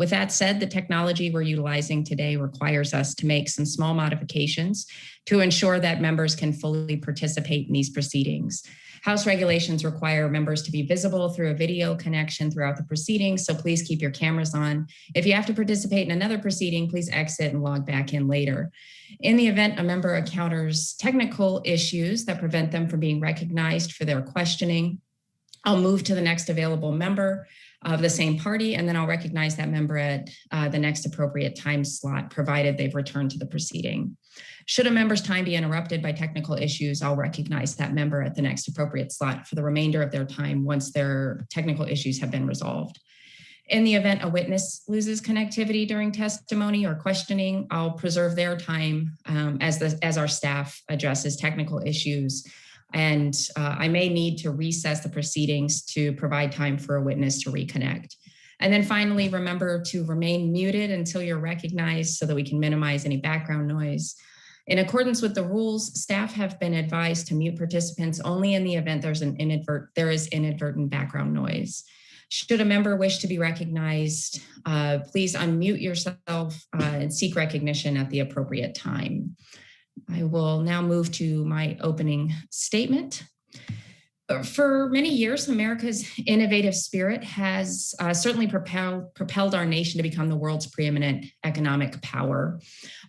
With that said, the technology we're utilizing today requires us to make some small modifications to ensure that members can fully participate in these proceedings. House regulations require members to be visible through a video connection throughout the proceedings, so please keep your cameras on. If you have to participate in another proceeding, please exit and log back in later. In the event a member encounters technical issues that prevent them from being recognized for their questioning, I'll move to the next available member of the same party, and then I'll recognize that member at the next appropriate time slot, provided they've returned to the proceeding. Should a member's time be interrupted by technical issues, I'll recognize that member at the next appropriate slot for the remainder of their time once their technical issues have been resolved. In the event a witness loses connectivity during testimony or questioning, I'll preserve their time as our staff addresses technical issues. And I may need to recess the proceedings to provide time for a witness to reconnect. And then finally, remember to remain muted until you're recognized so that we can minimize any background noise. In accordance with the rules, staff have been advised to mute participants only in the event there is inadvertent background noise. Should a member wish to be recognized, please unmute yourself and seek recognition at the appropriate time. I will now move to my opening statement. For many years, America's innovative spirit has certainly propelled our nation to become the world's preeminent economic power.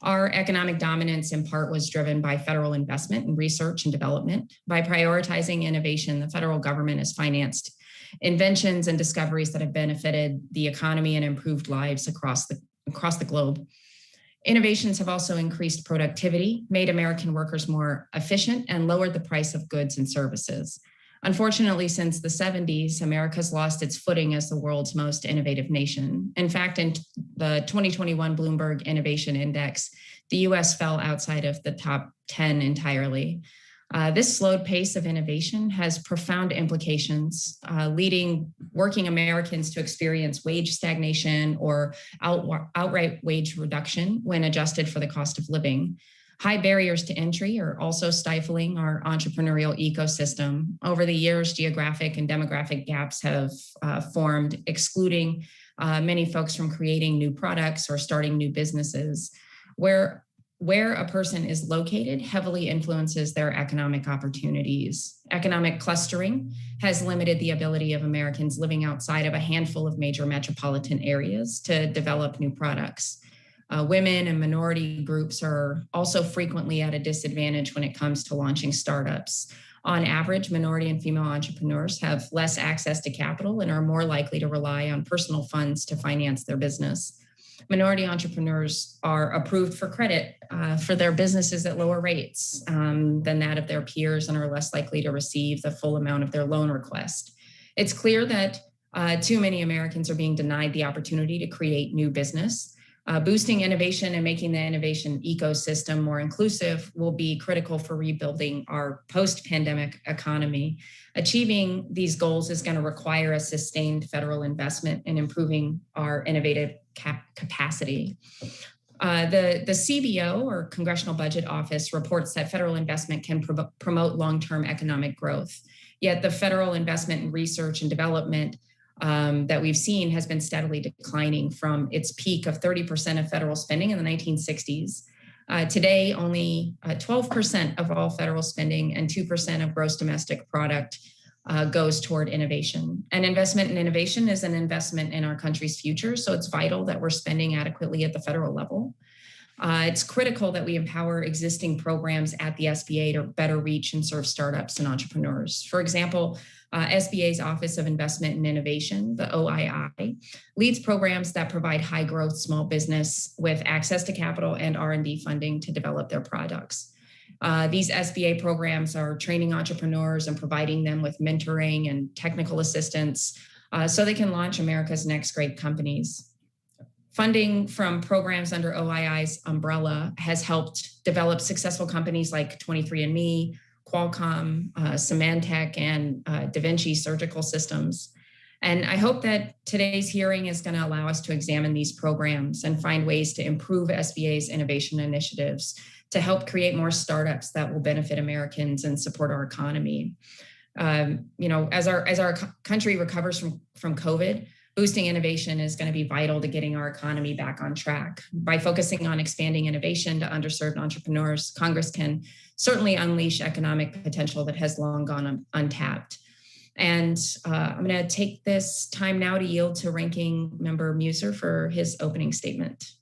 Our economic dominance, in part, was driven by federal investment in research and development. By prioritizing innovation, the federal government has financed inventions and discoveries that have benefited the economy and improved lives across the globe. Innovations have also increased productivity, made American workers more efficient, and lowered the price of goods and services. Unfortunately, since the 70s, America's lost its footing as the world's most innovative nation. In fact, in the 2021 Bloomberg Innovation Index, the US fell outside of the top 10 entirely. This slowed pace of innovation has profound implications, leading working Americans to experience wage stagnation or outright wage reduction when adjusted for the cost of living. High barriers to entry are also stifling our entrepreneurial ecosystem. Over the years, geographic and demographic gaps have formed, excluding many folks from creating new products or starting new businesses. Where a person is located heavily influences their economic opportunities. Economic clustering has limited the ability of Americans living outside of a handful of major metropolitan areas to develop new products. Women and minority groups are also frequently at a disadvantage when it comes to launching startups. On average, minority and female entrepreneurs have less access to capital and are more likely to rely on personal funds to finance their business. Minority entrepreneurs are approved for credit for their businesses at lower rates than that of their peers and are less likely to receive the full amount of their loan request. It's clear that too many Americans are being denied the opportunity to create new business. Boosting innovation and making the innovation ecosystem more inclusive will be critical for rebuilding our post-pandemic economy. Achieving these goals is going to require a sustained federal investment in improving our innovative capacity. The CBO, or Congressional Budget Office, reports that federal investment can promote long-term economic growth. Yet the federal investment in research and development that we've seen has been steadily declining from its peak of 30% of federal spending in the 1960s. Today, only 12% of all federal spending and 2% of gross domestic product goes toward innovation. And investment in innovation is an investment in our country's future, so it's vital that we're spending adequately at the federal level. It's critical that we empower existing programs at the SBA to better reach and serve startups and entrepreneurs. For example, SBA's Office of Investment and Innovation, the OII, leads programs that provide high growth small business with access to capital and R&D funding to develop their products. These SBA programs are training entrepreneurs and providing them with mentoring and technical assistance so they can launch America's next great companies. Funding from programs under OII's umbrella has helped develop successful companies like 23andMe, Qualcomm, Symantec, and DaVinci Surgical Systems. And I hope that today's hearing is going to allow us to examine these programs and find ways to improve SBA's innovation initiatives to help create more startups that will benefit Americans and support our economy. As our country recovers from COVID, boosting innovation is going to be vital to getting our economy back on track. By focusing on expanding innovation to underserved entrepreneurs, Congress can certainly unleash economic potential that has long gone untapped. And I'm going to take this time now to yield to Ranking Member Muser for his opening statement.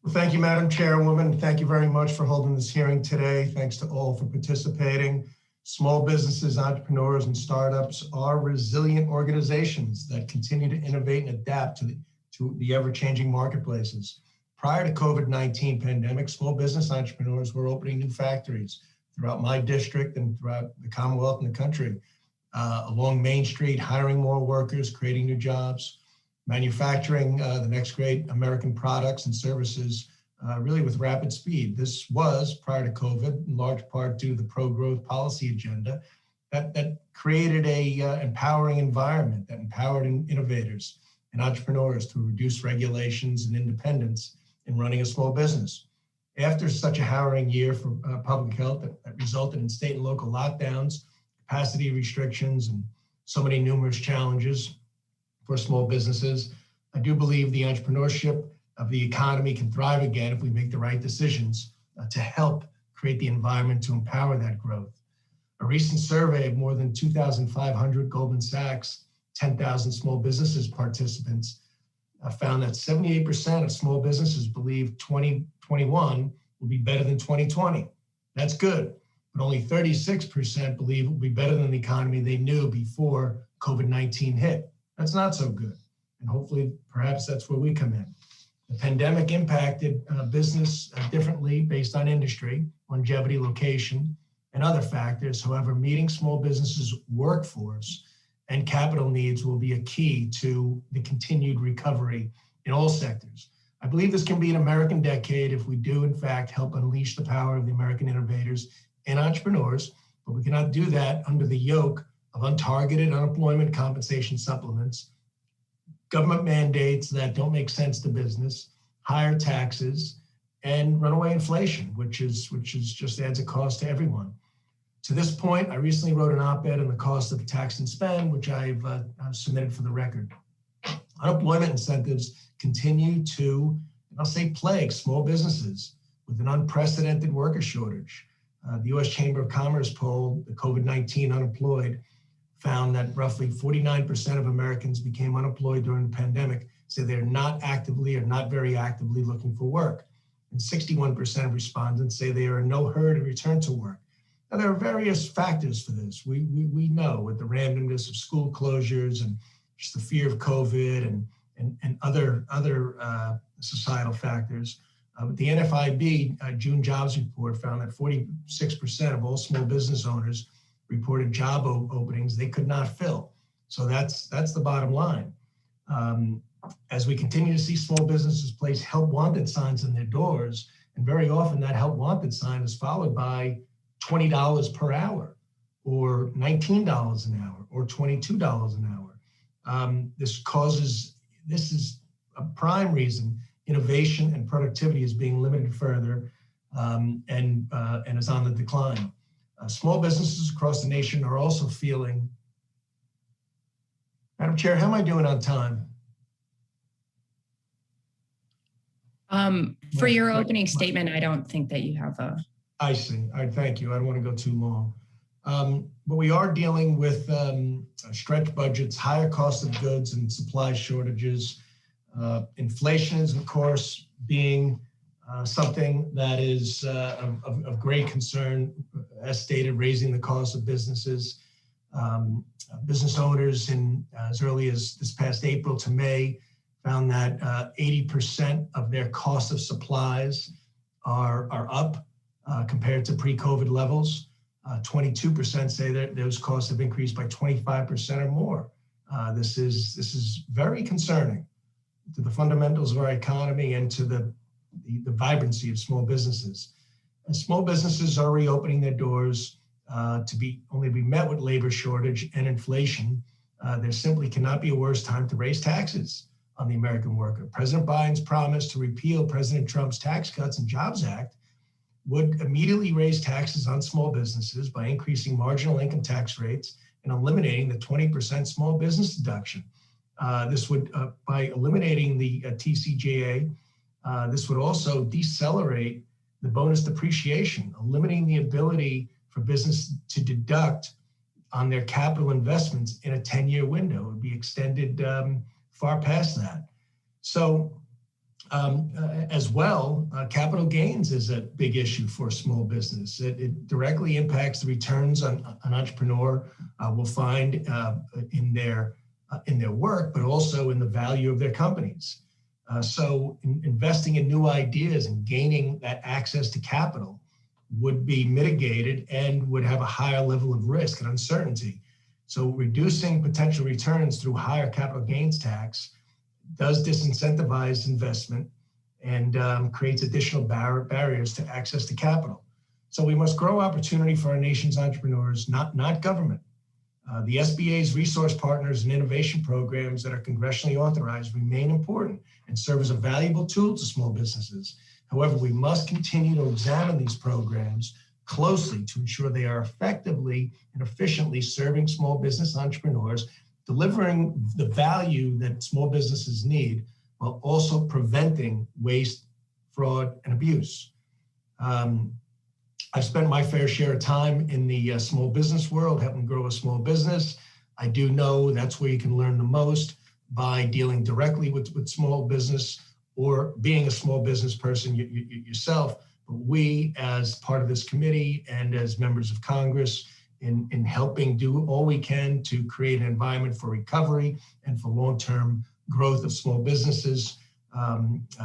Well, thank you, Madam Chairwoman. Thank you very much for holding this hearing today. Thanks to all for participating. Small businesses, entrepreneurs, and startups are resilient organizations that continue to innovate and adapt to the ever-changing marketplaces. Prior to COVID-19 pandemic, small business entrepreneurs were opening new factories throughout my district and throughout the Commonwealth and the country, along Main Street, hiring more workers, creating new jobs, manufacturing the next great American products and services really with rapid speed. This was, prior to COVID, in large part due to the pro-growth policy agenda that created a empowering environment that empowered innovators and entrepreneurs to reduce regulations and independence in running a small business. After such a harrowing year for public health that resulted in state and local lockdowns, capacity restrictions, and so many numerous challenges for small businesses, I do believe the entrepreneurship of the economy can thrive again if we make the right decisions to help create the environment to empower that growth. A recent survey of more than 2,500 Goldman Sachs 10,000 small businesses participants found that 78% of small businesses believe 2021 will be better than 2020. That's good, but only 36% believe it will be better than the economy they knew before COVID-19 hit. That's not so good, and hopefully, perhaps that's where we come in. The pandemic impacted business differently based on industry, longevity, location, and other factors. However, meeting small businesses' workforce and capital needs will be a key to the continued recovery in all sectors. I believe this can be an American decade if we do, in fact, help unleash the power of the American innovators and entrepreneurs, but we cannot do that under the yoke of untargeted unemployment compensation supplements, government mandates that don't make sense to business, higher taxes, and runaway inflation, which is just adds a cost to everyone. To this point, I recently wrote an op-ed on the cost of tax and spend, which I've submitted for the record. Unemployment incentives continue to, I'll say, plague small businesses with an unprecedented worker shortage. The U.S. Chamber of Commerce poll, the COVID-19 unemployed, found that roughly 49% of Americans became unemployed during the pandemic, say they're not actively or not very actively looking for work. And 61% of respondents say they are in no hurry to return to work. Now, there are various factors for this. We know with the randomness of school closures and just the fear of COVID and other societal factors. But the NFIB June jobs report found that 46% of all small business owners reported job openings they could not fill. So that's the bottom line. As we continue to see small businesses place help wanted signs on their doors, and very often that help wanted sign is followed by $20 per hour, or $19 an hour, or $22 an hour. This is a prime reason innovation and productivity is being limited further and is on the decline. Small businesses across the nation are also feeling. Madam Chair, how am I doing on time? For your opening statement, I don't think that you have a. I see. All right, thank you. I don't want to go too long. But we are dealing with stretched budgets, higher cost of goods and supply shortages. Inflation is, of course, being something that is of great concern, as stated, raising the cost of businesses. Business owners in as early as this past April to May found that 80% of their cost of supplies are up compared to pre-COVID levels. 22% say that those costs have increased by 25% or more. This is very concerning to the fundamentals of our economy and to the vibrancy of small businesses. And small businesses are reopening their doors to only be met with labor shortage and inflation. There simply cannot be a worse time to raise taxes on the American worker. President Biden's promise to repeal President Trump's Tax Cuts and Jobs Act would immediately raise taxes on small businesses by increasing marginal income tax rates and eliminating the 20% small business deduction. This would, by eliminating the TCJA, this would also decelerate the bonus depreciation, limiting the ability for business to deduct on their capital investments in a 10-year window. It would be extended far past that. So as well, capital gains is a big issue for small business. It directly impacts the returns an entrepreneur will find in their work, but also in the value of their companies. So investing in new ideas and gaining that access to capital would be mitigated and would have a higher level of risk and uncertainty. So reducing potential returns through higher capital gains tax does disincentivize investment and creates additional barriers to access to capital. So we must grow opportunity for our nation's entrepreneurs, not government. The SBA's resource partners and innovation programs that are congressionally authorized remain important and serve as a valuable tool to small businesses. However, we must continue to examine these programs closely to ensure they are effectively and efficiently serving small business entrepreneurs, delivering the value that small businesses need, while also preventing waste, fraud, and abuse. I've spent my fair share of time in the small business world, helping grow a small business. I do know that's where you can learn the most, by dealing directly with small business or being a small business person yourself. But we, as part of this committee and as members of Congress, in helping do all we can to create an environment for recovery and for long-term growth of small businesses,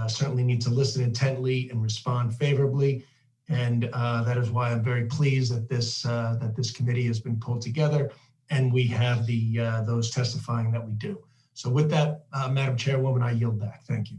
certainly need to listen intently and respond favorably. And that is why I'm very pleased that this committee has been pulled together, and we have those testifying that we do. So with that, Madam Chairwoman, I yield back. Thank you.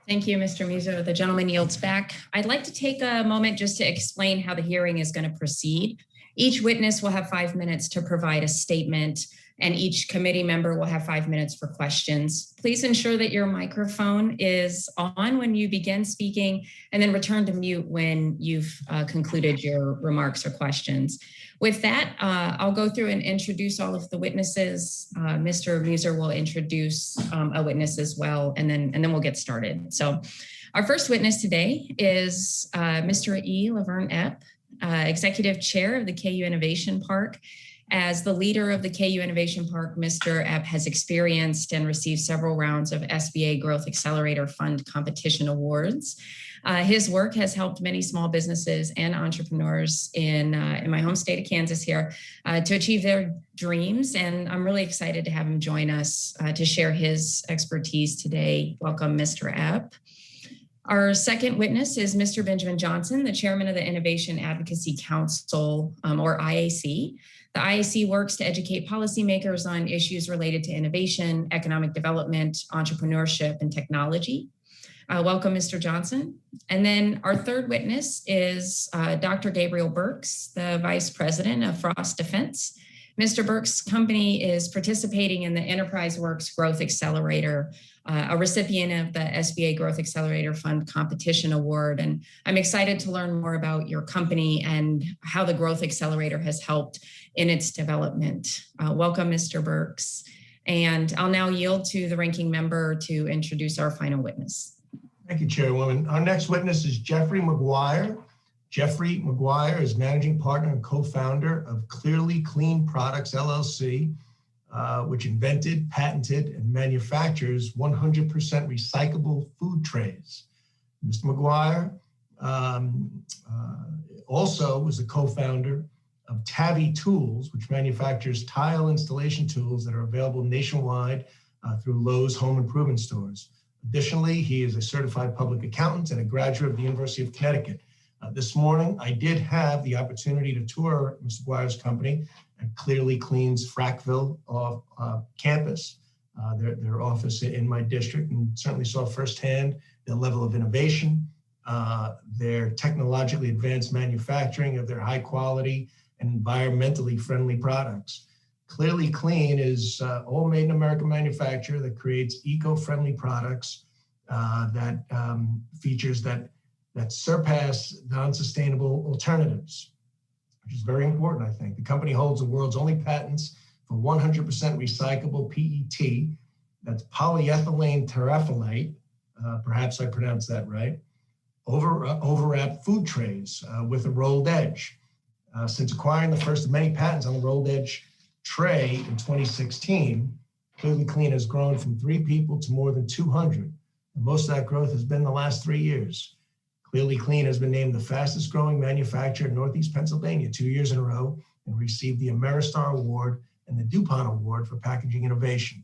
Thank you, Mr. Musso. The gentleman yields back. I'd like to take a moment just to explain how the hearing is going to proceed. Each witness will have 5 minutes to provide a statement, and each committee member will have 5 minutes for questions. Please ensure that your microphone is on when you begin speaking, and then return to mute when you've concluded your remarks or questions. With that, I'll go through and introduce all of the witnesses. Mr. Muser will introduce a witness as well, and then we'll get started. So our first witness today is Mr. E. Laverne Epp, Executive Chair of the KU Innovation Park. As the leader of the KU Innovation Park, Mr. Epp has experienced and received several rounds of SBA Growth Accelerator Fund competition awards. His work has helped many small businesses and entrepreneurs in my home state of Kansas here to achieve their dreams. And I'm really excited to have him join us to share his expertise today. Welcome, Mr. Epp. Our second witness is Mr. Benjamin Johnson, the chairman of the Innovation Advocacy Council, or IAC. The IAC works to educate policymakers on issues related to innovation, economic development, entrepreneurship, and technology. Welcome, Mr. Johnson. And then our third witness is Dr. Gabriel Burks, the Vice President of Frost Defense. Mr. Burks' company is participating in the Enterprise Works Growth Accelerator, a recipient of the SBA Growth Accelerator Fund Competition Award. And I'm excited to learn more about your company and how the Growth Accelerator has helped in its development. Welcome, Mr. Burks. And I'll now yield to the ranking member to introduce our final witness. Thank you, Chairwoman. Our next witness is Jeffrey McGuire. Jeffrey McGuire is managing partner and co-founder of Clearly Clean Products, LLC, which invented, patented, and manufactures 100% recyclable food trays. Mr. McGuire also was the co-founder of Tavi Tools, which manufactures tile installation tools that are available nationwide through Lowe's home improvement stores. Additionally, he is a certified public accountant and a graduate of the University of Connecticut. This morning, I did have the opportunity to tour Mr. McGuire's company at Clearly Clean's Frackville campus, their office in my district, and certainly saw firsthand the level of innovation, their technologically advanced manufacturing of their high quality and environmentally friendly products. Clearly Clean is all made in America manufacturer that creates eco-friendly products that features that surpass non-sustainable alternatives, which is very important, I think. The company holds the world's only patents for 100% recyclable PET, that's polyethylene terephthalate, perhaps I pronounced that right, overwrapped food trays with a rolled edge. Since acquiring the first of many patents on the rolled edge tray in 2016, Clearly Clean has grown from 3 people to more than 200. And most of that growth has been the last 3 years. Clearly Clean has been named the fastest growing manufacturer in Northeast Pennsylvania 2 years in a row and received the Ameristar Award and the DuPont Award for Packaging Innovation.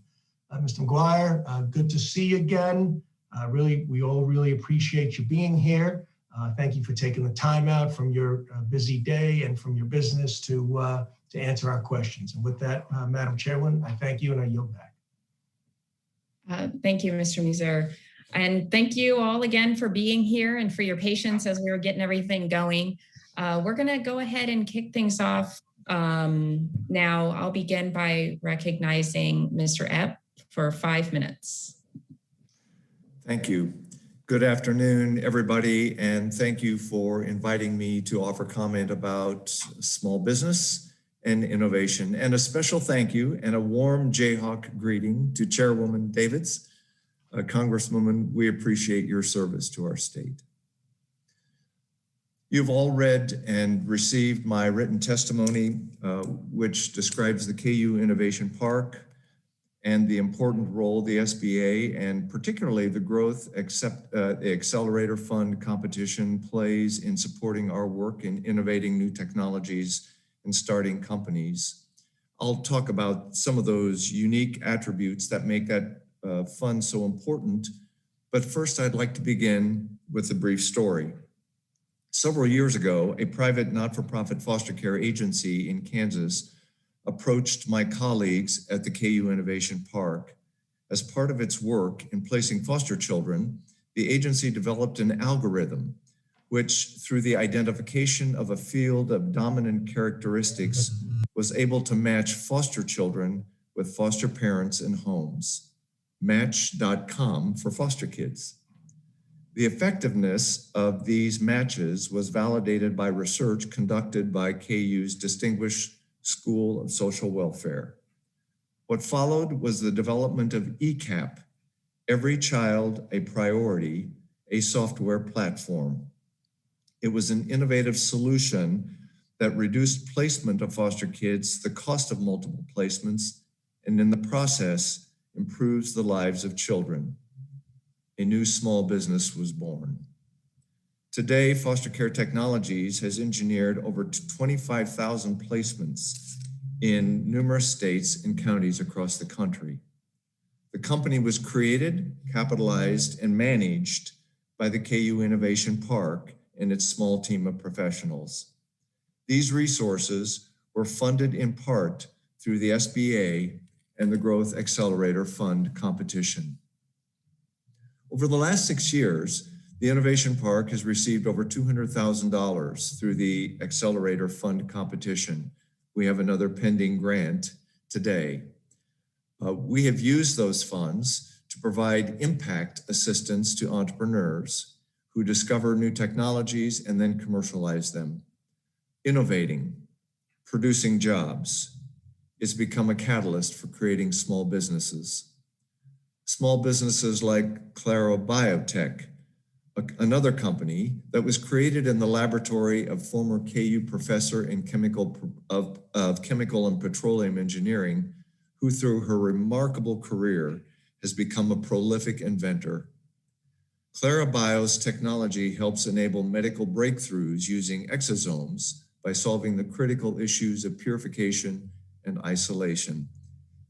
Mr. McGuire, good to see you again. We all really appreciate you being here. Thank you for taking the time out from your busy day and from your business to answer our questions. And with that, Madam Chairwoman, I thank you and I yield back. Thank you, Mr. Muser. And thank you all again for being here and for your patience as we were getting everything going. We're going to go ahead and kick things off now. I'll begin by recognizing Mr. Epp for 5 minutes. Thank you. Good afternoon, everybody, and thank you for inviting me to offer comment about small business and innovation. And a special thank you and a warm Jayhawk greeting to Chairwoman Davids. Congresswoman, we appreciate your service to our state. You've all read and received my written testimony, which describes the KU Innovation Park and the important role the SBA and particularly the the Accelerator Fund competition plays in supporting our work in innovating new technologies and starting companies. I'll talk about some of those unique attributes that make that fund so important. But first, I'd like to begin with a brief story. Several years ago, a private not-for-profit foster care agency in Kansas approached my colleagues at the KU Innovation Park. As part of its work in placing foster children, the agency developed an algorithm which, through the identification of a field of dominant characteristics, was able to match foster children with foster parents and homes. Match.com for foster kids. The effectiveness of these matches was validated by research conducted by KU's Distinguished School of Social Welfare. What followed was the development of ECAP, Every Child a Priority, a software platform. It was an innovative solution that reduced placement of foster kids, the cost of multiple placements, and in the process, improves the lives of children. A new small business was born. Today, Foster Care Technologies has engineered over 25,000 placements in numerous states and counties across the country. The company was created, capitalized, and managed by the KU Innovation Park and its small team of professionals. These resources were funded in part through the SBA and the Growth Accelerator Fund competition. Over the last 6 years, the Innovation Park has received over $200,000 through the Accelerator Fund competition. We have another pending grant today. We have used those funds to provide impact assistance to entrepreneurs who discover new technologies and then commercialize them. Innovating, producing jobs, it's become a catalyst for creating small businesses. Small businesses like Claro Biotech, another company that was created in the laboratory of former KU professor in chemical and petroleum engineering, who through her remarkable career has become a prolific inventor. Clara Bio's technology helps enable medical breakthroughs using exosomes by solving the critical issues of purification and isolation.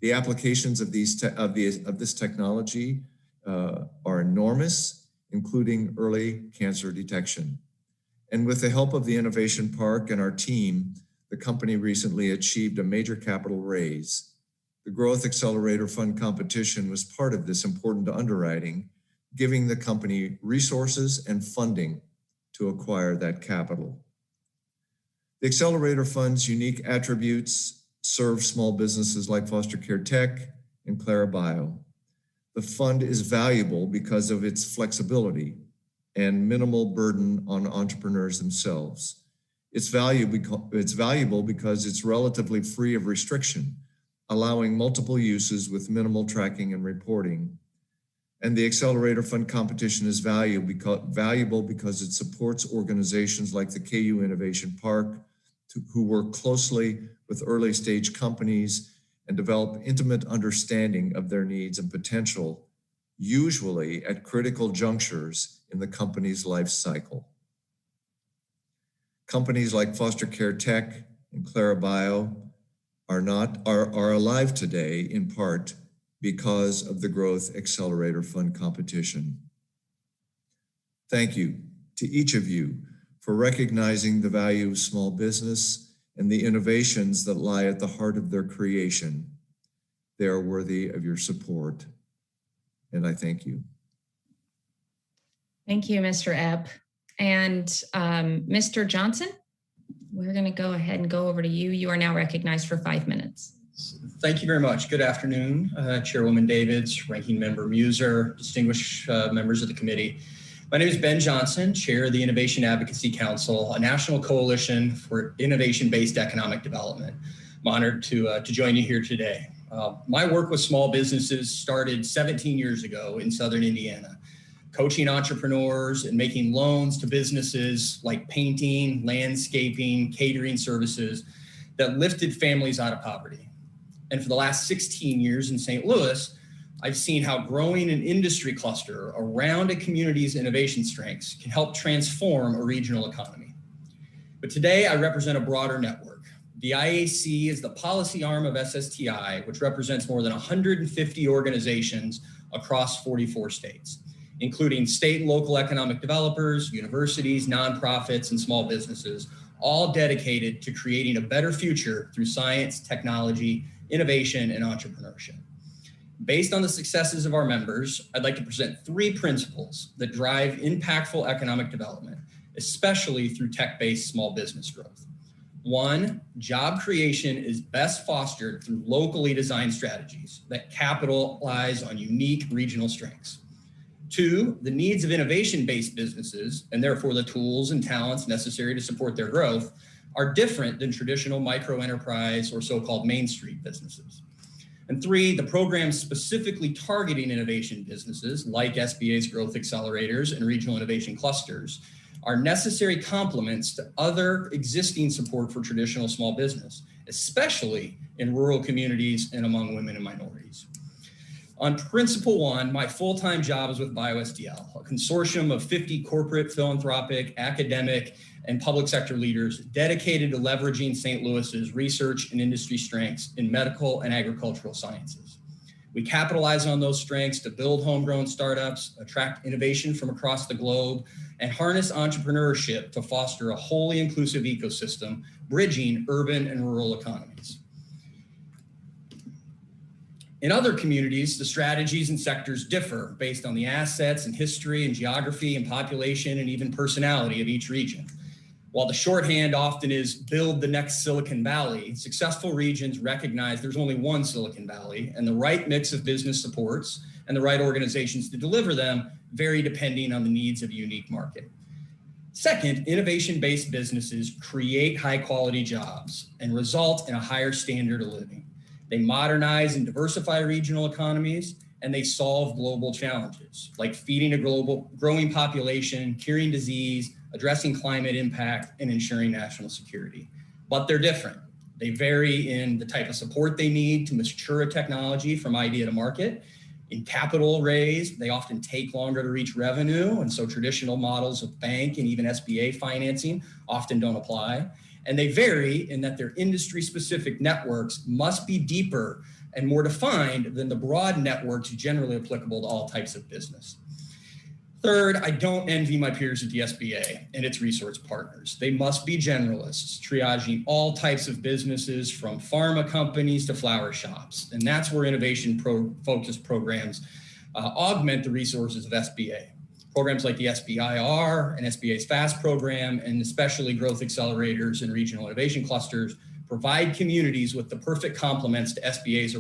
The applications of this technology are enormous, including early cancer detection. And with the help of the Innovation Park and our team, the company recently achieved a major capital raise. The Growth Accelerator Fund competition was part of this important underwriting, giving the company resources and funding to acquire that capital. The Accelerator Fund's unique attributes serve small businesses like Foster Care Tech and Clara Bio. The fund is valuable because of its flexibility and minimal burden on entrepreneurs themselves. It's valuable because it's relatively free of restriction, allowing multiple uses with minimal tracking and reporting. And the Accelerator Fund competition is valuable because it supports organizations like the KU Innovation Park who work closely with early stage companies and develop intimate understanding of their needs and potential, usually at critical junctures in the company's life cycle. Companies like Foster Care Tech and Clarabio are alive today in part because of the Growth Accelerator Fund competition. Thank you to each of you for recognizing the value of small business and the innovations that lie at the heart of their creation. They are worthy of your support, and I thank you. Thank you, Mr. Epp. And Mr. Johnson, we're going to go ahead and go over to you. You are now recognized for 5 minutes. Thank you very much. Good afternoon, Chairwoman Davids, Ranking Member Muser, distinguished members of the committee. My name is Ben Johnson, Chair of the Innovation Advocacy Council, a national coalition for innovation-based economic development. I'm honored to join you here today. My work with small businesses started 17 years ago in Southern Indiana, coaching entrepreneurs and making loans to businesses like painting, landscaping, catering services that lifted families out of poverty. And for the last 16 years in St. Louis, I've seen how growing an industry cluster around a community's innovation strengths can help transform a regional economy. But today I represent a broader network. The IAC is the policy arm of SSTI, which represents more than 150 organizations across 44 states, including state and local economic developers, universities, nonprofits, and small businesses, all dedicated to creating a better future through science, technology, innovation, and entrepreneurship. Based on the successes of our members, I'd like to present 3 principles that drive impactful economic development, especially through tech-based small business growth. 1, job creation is best fostered through locally designed strategies that capitalize on unique regional strengths. 2, the needs of innovation-based businesses, and therefore the tools and talents necessary to support their growth, are different than traditional micro-enterprise or so-called Main Street businesses. And 3, the programs specifically targeting innovation businesses like SBA's growth accelerators and regional innovation clusters are necessary complements to other existing support for traditional small business, especially in rural communities and among women and minorities. On principle 1, my full-time job is with BioSDL, a consortium of 50 corporate, philanthropic, academic, and public sector leaders dedicated to leveraging St. Louis's research and industry strengths in medical and agricultural sciences. We capitalize on those strengths to build homegrown startups, attract innovation from across the globe, and harness entrepreneurship to foster a wholly inclusive ecosystem, bridging urban and rural economies. In other communities, the strategies and sectors differ based on the assets and history and geography and population and even personality of each region. While the shorthand often is build the next Silicon Valley, successful regions recognize there's only one Silicon Valley, and the right mix of business supports and the right organizations to deliver them vary depending on the needs of a unique market. Second, innovation-based businesses create high-quality jobs and result in a higher standard of living. They modernize and diversify regional economies, and they solve global challenges like feeding a growing population, curing disease, addressing climate impact, and ensuring national security. But they're different. They vary in the type of support they need to mature a technology from idea to market. In capital raise, they often take longer to reach revenue, and so traditional models of bank and even SBA financing often don't apply. And they vary in that their industry-specific networks must be deeper and more defined than the broad networks generally applicable to all types of business. Third, I don't envy my peers at the SBA and its resource partners. They must be generalists, triaging all types of businesses from pharma companies to flower shops. And that's where innovation-focused programs augment the resources of SBA. Programs like the SBIR and SBA's FAST program, and especially growth accelerators and regional innovation clusters, provide communities with the perfect complements to SBA's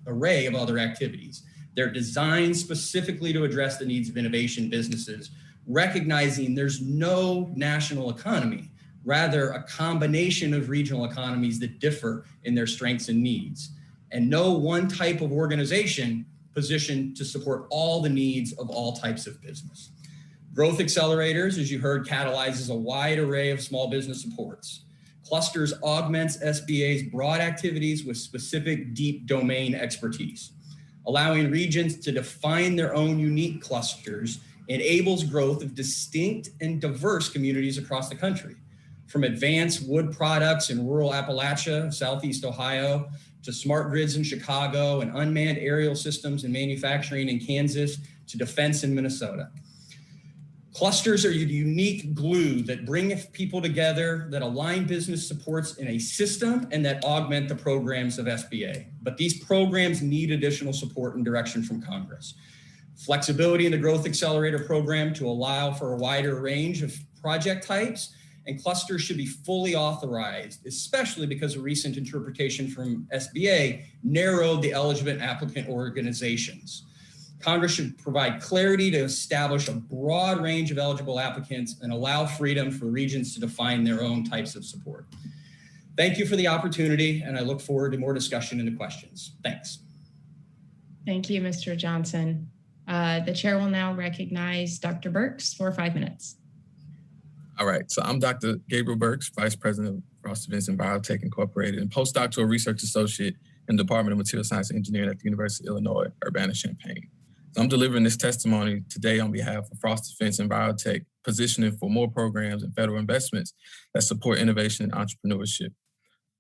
array of other activities. They're designed specifically to address the needs of innovation businesses, recognizing there's no national economy, rather a combination of regional economies that differ in their strengths and needs. and no one type of organization positioned to support all the needs of all types of business. Growth accelerators, as you heard, catalyzes a wide array of small business supports. Clusters augments SBA's broad activities with specific deep domain expertise. Allowing regions to define their own unique clusters enables growth of distinct and diverse communities across the country. From advanced wood products in rural Appalachia, Southeast Ohio, to smart grids in Chicago and unmanned aerial systems and manufacturing in Kansas, to defense in Minnesota. Clusters are the unique glue that bring people together, that align business supports in a system, and that augment the programs of SBA. But these programs need additional support and direction from Congress. Flexibility in the Growth Accelerator program to allow for a wider range of project types, and clusters should be fully authorized, especially because a recent interpretation from SBA narrowed the eligible applicant organizations. Congress should provide clarity to establish a broad range of eligible applicants and allow freedom for regions to define their own types of support. Thank you for the opportunity, and I look forward to more discussion and questions. Thanks. Thank you, Mr. Johnson. The chair will now recognize Dr. Burks for 5 minutes. All right, so I'm Dr. Gabriel Burks, Vice President of Frost Vincent Biotech Incorporated and postdoctoral research associate in the Department of Material Science and Engineering at the University of Illinois, Urbana-Champaign. So I'm delivering this testimony today on behalf of Frost Defense and Biotech, positioning for more programs and federal investments that support innovation and entrepreneurship.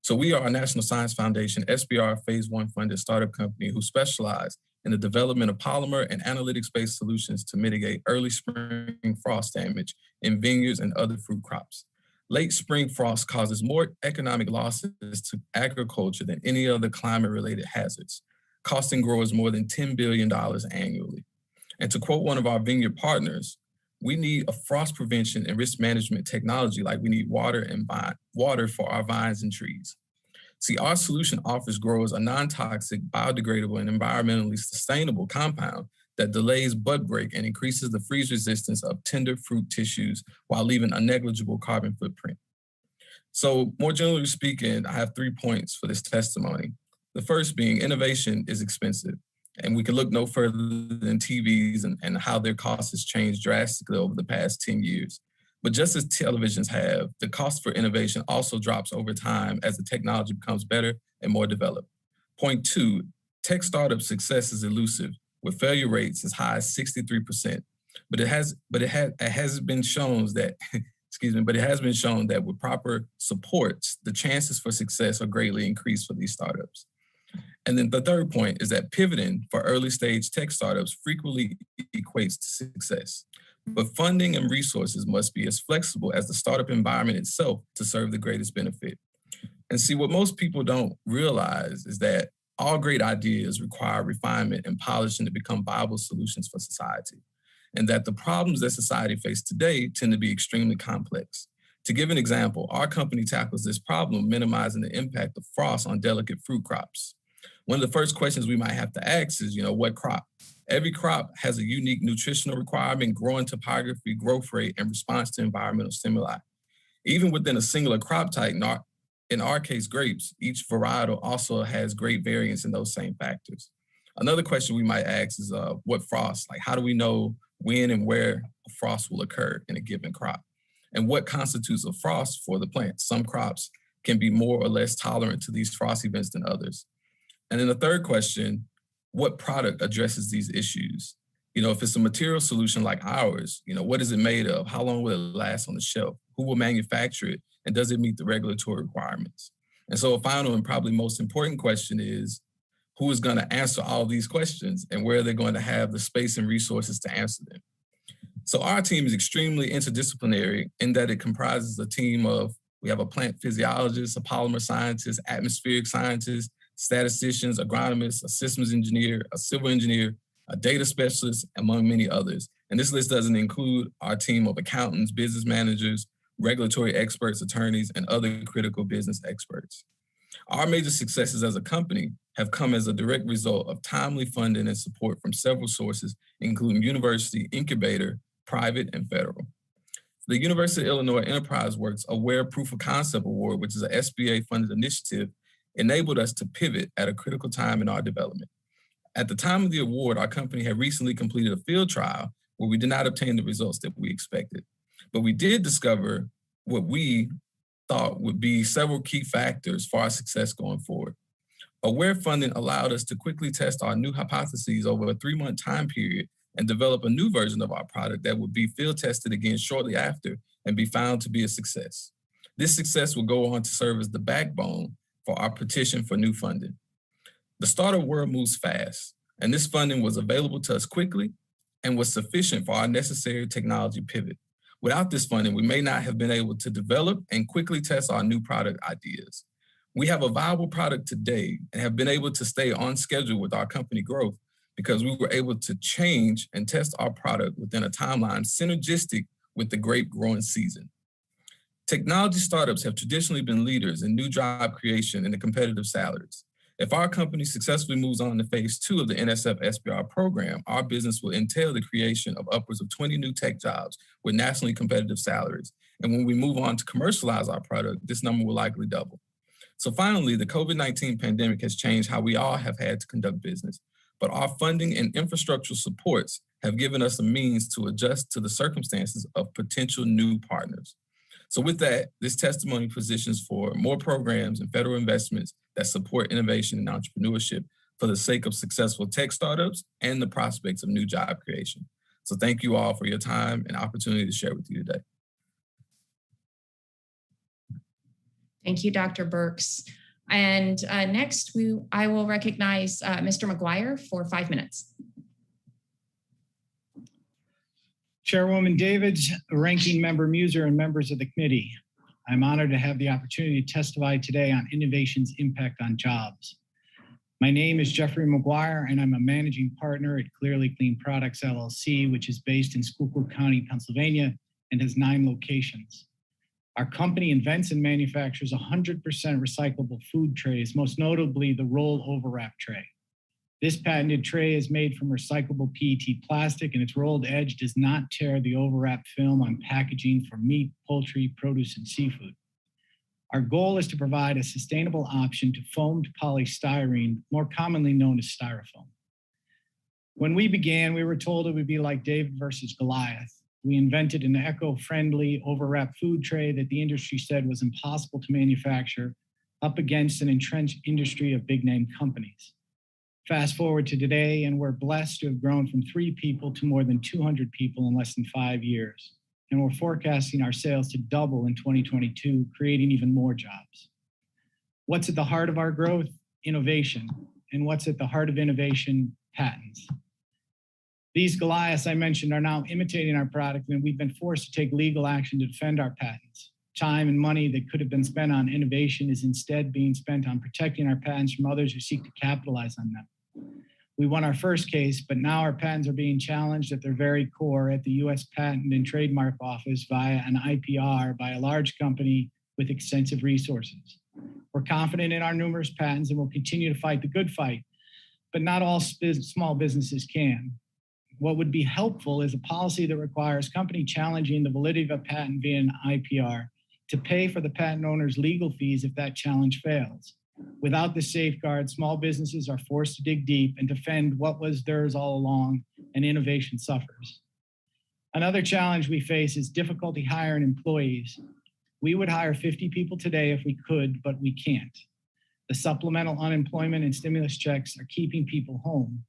So we are a National Science Foundation, SBR Phase 1 funded startup company who specialize in the development of polymer and analytics-based solutions to mitigate early spring frost damage in vineyards and other fruit crops. Late spring frost causes more economic losses to agriculture than any other climate-related hazards, costing growers more than $10 billion annually. And to quote one of our vineyard partners, we need a frost prevention and risk management technology like we need water for our vines and trees. See, our solution offers growers a non-toxic, biodegradable, and environmentally sustainable compound that delays bud break and increases the freeze resistance of tender fruit tissues while leaving a negligible carbon footprint. So more generally speaking, I have 3 points for this testimony. The first being innovation is expensive, and we can look no further than TVs and how their cost has changed drastically over the past 10 years. But just as televisions have, the cost for innovation also drops over time as the technology becomes better and more developed. Point 2, tech startup success is elusive, with failure rates as high as 63%. But it has been shown that with proper supports, the chances for success are greatly increased for these startups. And then the third point is that pivoting for early stage tech startups frequently equates to success. But funding and resources must be as flexible as the startup environment itself to serve the greatest benefit. And see, what most people don't realize is that all great ideas require refinement and polishing to become viable solutions for society, and that the problems that society faces today tend to be extremely complex. To give an example, our company tackles this problem, minimizing the impact of frost on delicate fruit crops. One of the first questions we might have to ask is, what crop? Every crop has a unique nutritional requirement, growing topography, growth rate, and response to environmental stimuli. Even within a singular crop type, in our case, grapes, each varietal also has great variance in those same factors. Another question we might ask is what frost? Like, how do we know when and where a frost will occur in a given crop? And what constitutes a frost for the plant? Some crops can be more or less tolerant to these frost events than others. And then the third question, what product addresses these issues? If it's a material solution like ours, what is it made of? How long will it last on the shelf? Who will manufacture it? And does it meet the regulatory requirements? And so a final and probably most important question is, who is going to answer all these questions and where they're going to have the space and resources to answer them? So our team is extremely interdisciplinary in that it comprises a team of, we have a plant physiologist, a polymer scientist, atmospheric scientist, statisticians, agronomists, a systems engineer, a civil engineer, a data specialist, among many others. And this list doesn't include our team of accountants, business managers, regulatory experts, attorneys, and other critical business experts. Our major successes as a company have come as a direct result of timely funding and support from several sources, including university, incubator, private, and federal. The University of Illinois Enterprise Works Aware Proof of Concept Award, which is an SBA-funded initiative, enabled us to pivot at a critical time in our development. At the time of the award, our company had recently completed a field trial where we did not obtain the results that we expected. But we did discover what we thought would be several key factors for our success going forward. Aware funding allowed us to quickly test our new hypotheses over a 3-month time period and develop a new version of our product that would be field tested again shortly after and be found to be a success. This success will go on to serve as the backbone for our petition for new funding. The startup world moves fast, and this funding was available to us quickly and was sufficient for our necessary technology pivot. Without this funding, we may not have been able to develop and quickly test our new product ideas. We have a viable product today and have been able to stay on schedule with our company growth because we were able to change and test our product within a timeline synergistic with the grape growing season. Technology startups have traditionally been leaders in new job creation and the competitive salaries. If our company successfully moves on to phase 2 of the NSF SBR program, our business will entail the creation of upwards of 20 new tech jobs with nationally competitive salaries. And when we move on to commercialize our product, this number will likely double. So finally, the COVID-19 pandemic has changed how we all have had to conduct business, but our funding and infrastructural supports have given us a means to adjust to the circumstances of potential new partners. So with that, this testimony positions for more programs and federal investments that support innovation and entrepreneurship for the sake of successful tech startups and the prospects of new job creation. So thank you all for your time and opportunity to share with you today. Thank you, Dr. Burks. And next, I will recognize Mr. McGuire for 5 minutes. Chairwoman Davids, Ranking Member Muser, and members of the committee, I'm honored to have the opportunity to testify today on innovation's impact on jobs. My name is Jeffrey McGuire, and I'm a managing partner at Clearly Clean Products, LLC, which is based in Schuylkill County, Pennsylvania, and has 9 locations. Our company invents and manufactures 100% recyclable food trays, most notably the roll overwrap tray. This patented tray is made from recyclable PET plastic, and its rolled edge does not tear the overwrap film on packaging for meat, poultry, produce, and seafood. Our goal is to provide a sustainable option to foamed polystyrene, more commonly known as styrofoam. When we began, we were told it would be like David versus Goliath. We invented an eco-friendly overwrap food tray that the industry said was impossible to manufacture up against an entrenched industry of big-name companies. Fast forward to today, and we're blessed to have grown from 3 people to more than 200 people in less than 5 years. And we're forecasting our sales to double in 2022, creating even more jobs. What's at the heart of our growth? Innovation. And what's at the heart of innovation? Patents. These Goliaths I mentioned are now imitating our product, and we've been forced to take legal action to defend our patents. Time and money that could have been spent on innovation is instead being spent on protecting our patents from others who seek to capitalize on them. We won our first case, but now our patents are being challenged at their very core at the U.S. Patent and Trademark Office via an IPR by a large company with extensive resources. We're confident in our numerous patents and will continue to fight the good fight, but not all small businesses can. What would be helpful is a policy that requires company challenging the validity of a patent via an IPR to pay for the patent owner's legal fees if that challenge fails. Without this safeguard, small businesses are forced to dig deep and defend what was theirs all along, and innovation suffers. Another challenge we face is difficulty hiring employees. We would hire 50 people today if we could, but we can't. The supplemental unemployment and stimulus checks are keeping people home.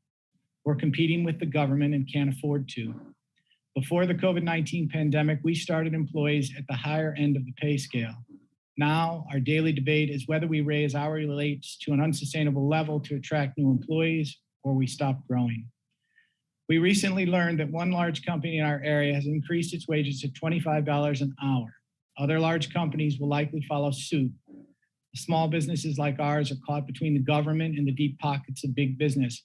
We're competing with the government and can't afford to. Before the COVID-19 pandemic, we started employees at the higher end of the pay scale. Now, our daily debate is whether we raise hourly rates to an unsustainable level to attract new employees or we stop growing. We recently learned that one large company in our area has increased its wages to $25 an hour. Other large companies will likely follow suit. Small businesses like ours are caught between the government and the deep pockets of big business.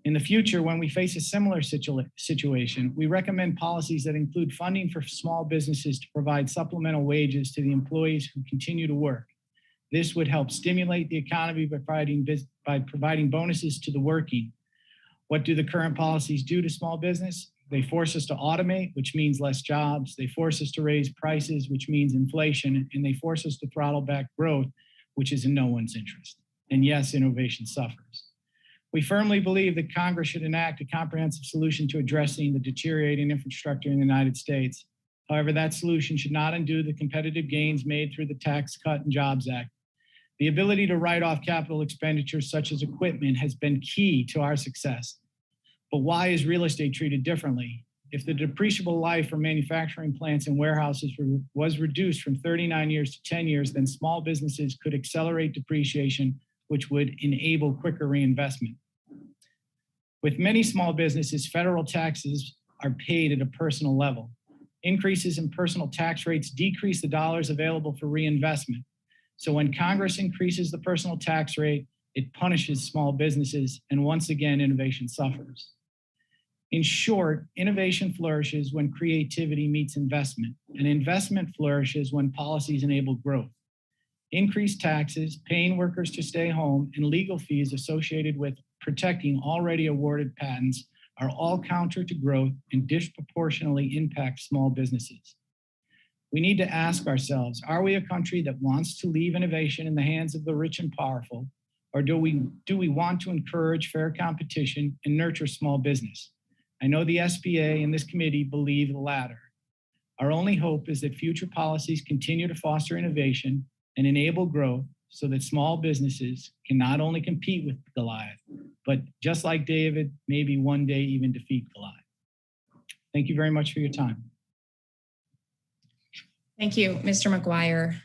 In the future, when we face a similar situation, we recommend policies that include funding for small businesses to provide supplemental wages to the employees who continue to work. This would help stimulate the economy by providing bonuses to the working. What do the current policies do to small business? They force us to automate, which means less jobs. They force us to raise prices, which means inflation. And they force us to throttle back growth, which is in no one's interest. And yes, innovation suffers. We firmly believe that Congress should enact a comprehensive solution to addressing the deteriorating infrastructure in the United States. However, that solution should not undo the competitive gains made through the Tax Cut and Jobs Act. The ability to write off capital expenditures such as equipment has been key to our success. But why is real estate treated differently? If the depreciable life for manufacturing plants and warehouses was reduced from 39 years to 10 years, then small businesses could accelerate depreciation, which would enable quicker reinvestment. With many small businesses, federal taxes are paid at a personal level. Increases in personal tax rates decrease the dollars available for reinvestment. So when Congress increases the personal tax rate, it punishes small businesses, and once again, innovation suffers. In short, innovation flourishes when creativity meets investment, and investment flourishes when policies enable growth. Increased taxes, paying workers to stay home, and legal fees associated with protecting already awarded patents are all counter to growth and disproportionately impact small businesses. We need to ask ourselves, are we a country that wants to leave innovation in the hands of the rich and powerful, or do we want to encourage fair competition and nurture small business? I know the SBA and this committee believe the latter. Our only hope is that future policies continue to foster innovation and enable growth so that small businesses can not only compete with Goliath, but just like David, maybe one day even defeat Goliath. Thank you very much for your time. Thank you, Mr. McGuire.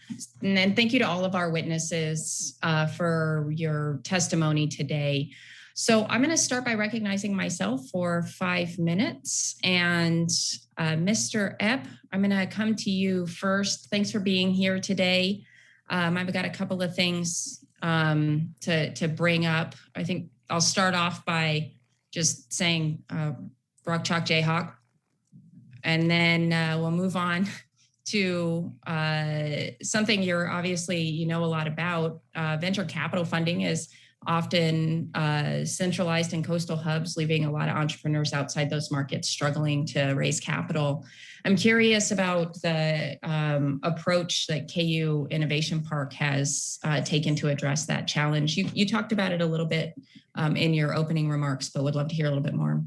And then thank you to all of our witnesses for your testimony today. So I'm going to start by recognizing myself for 5 minutes. And Mr. Epp, I'm going to come to you first. Thanks for being here today. I've got a couple of things to bring up. I think I'll start off by just saying Rock Chalk Jayhawk, and then we'll move on to something you know a lot about. Venture capital funding is often centralized in coastal hubs, leaving a lot of entrepreneurs outside those markets struggling to raise capital. I'm curious about the approach that KU Innovation Park has taken to address that challenge. You talked about it a little bit in your opening remarks, but would love to hear a little bit more.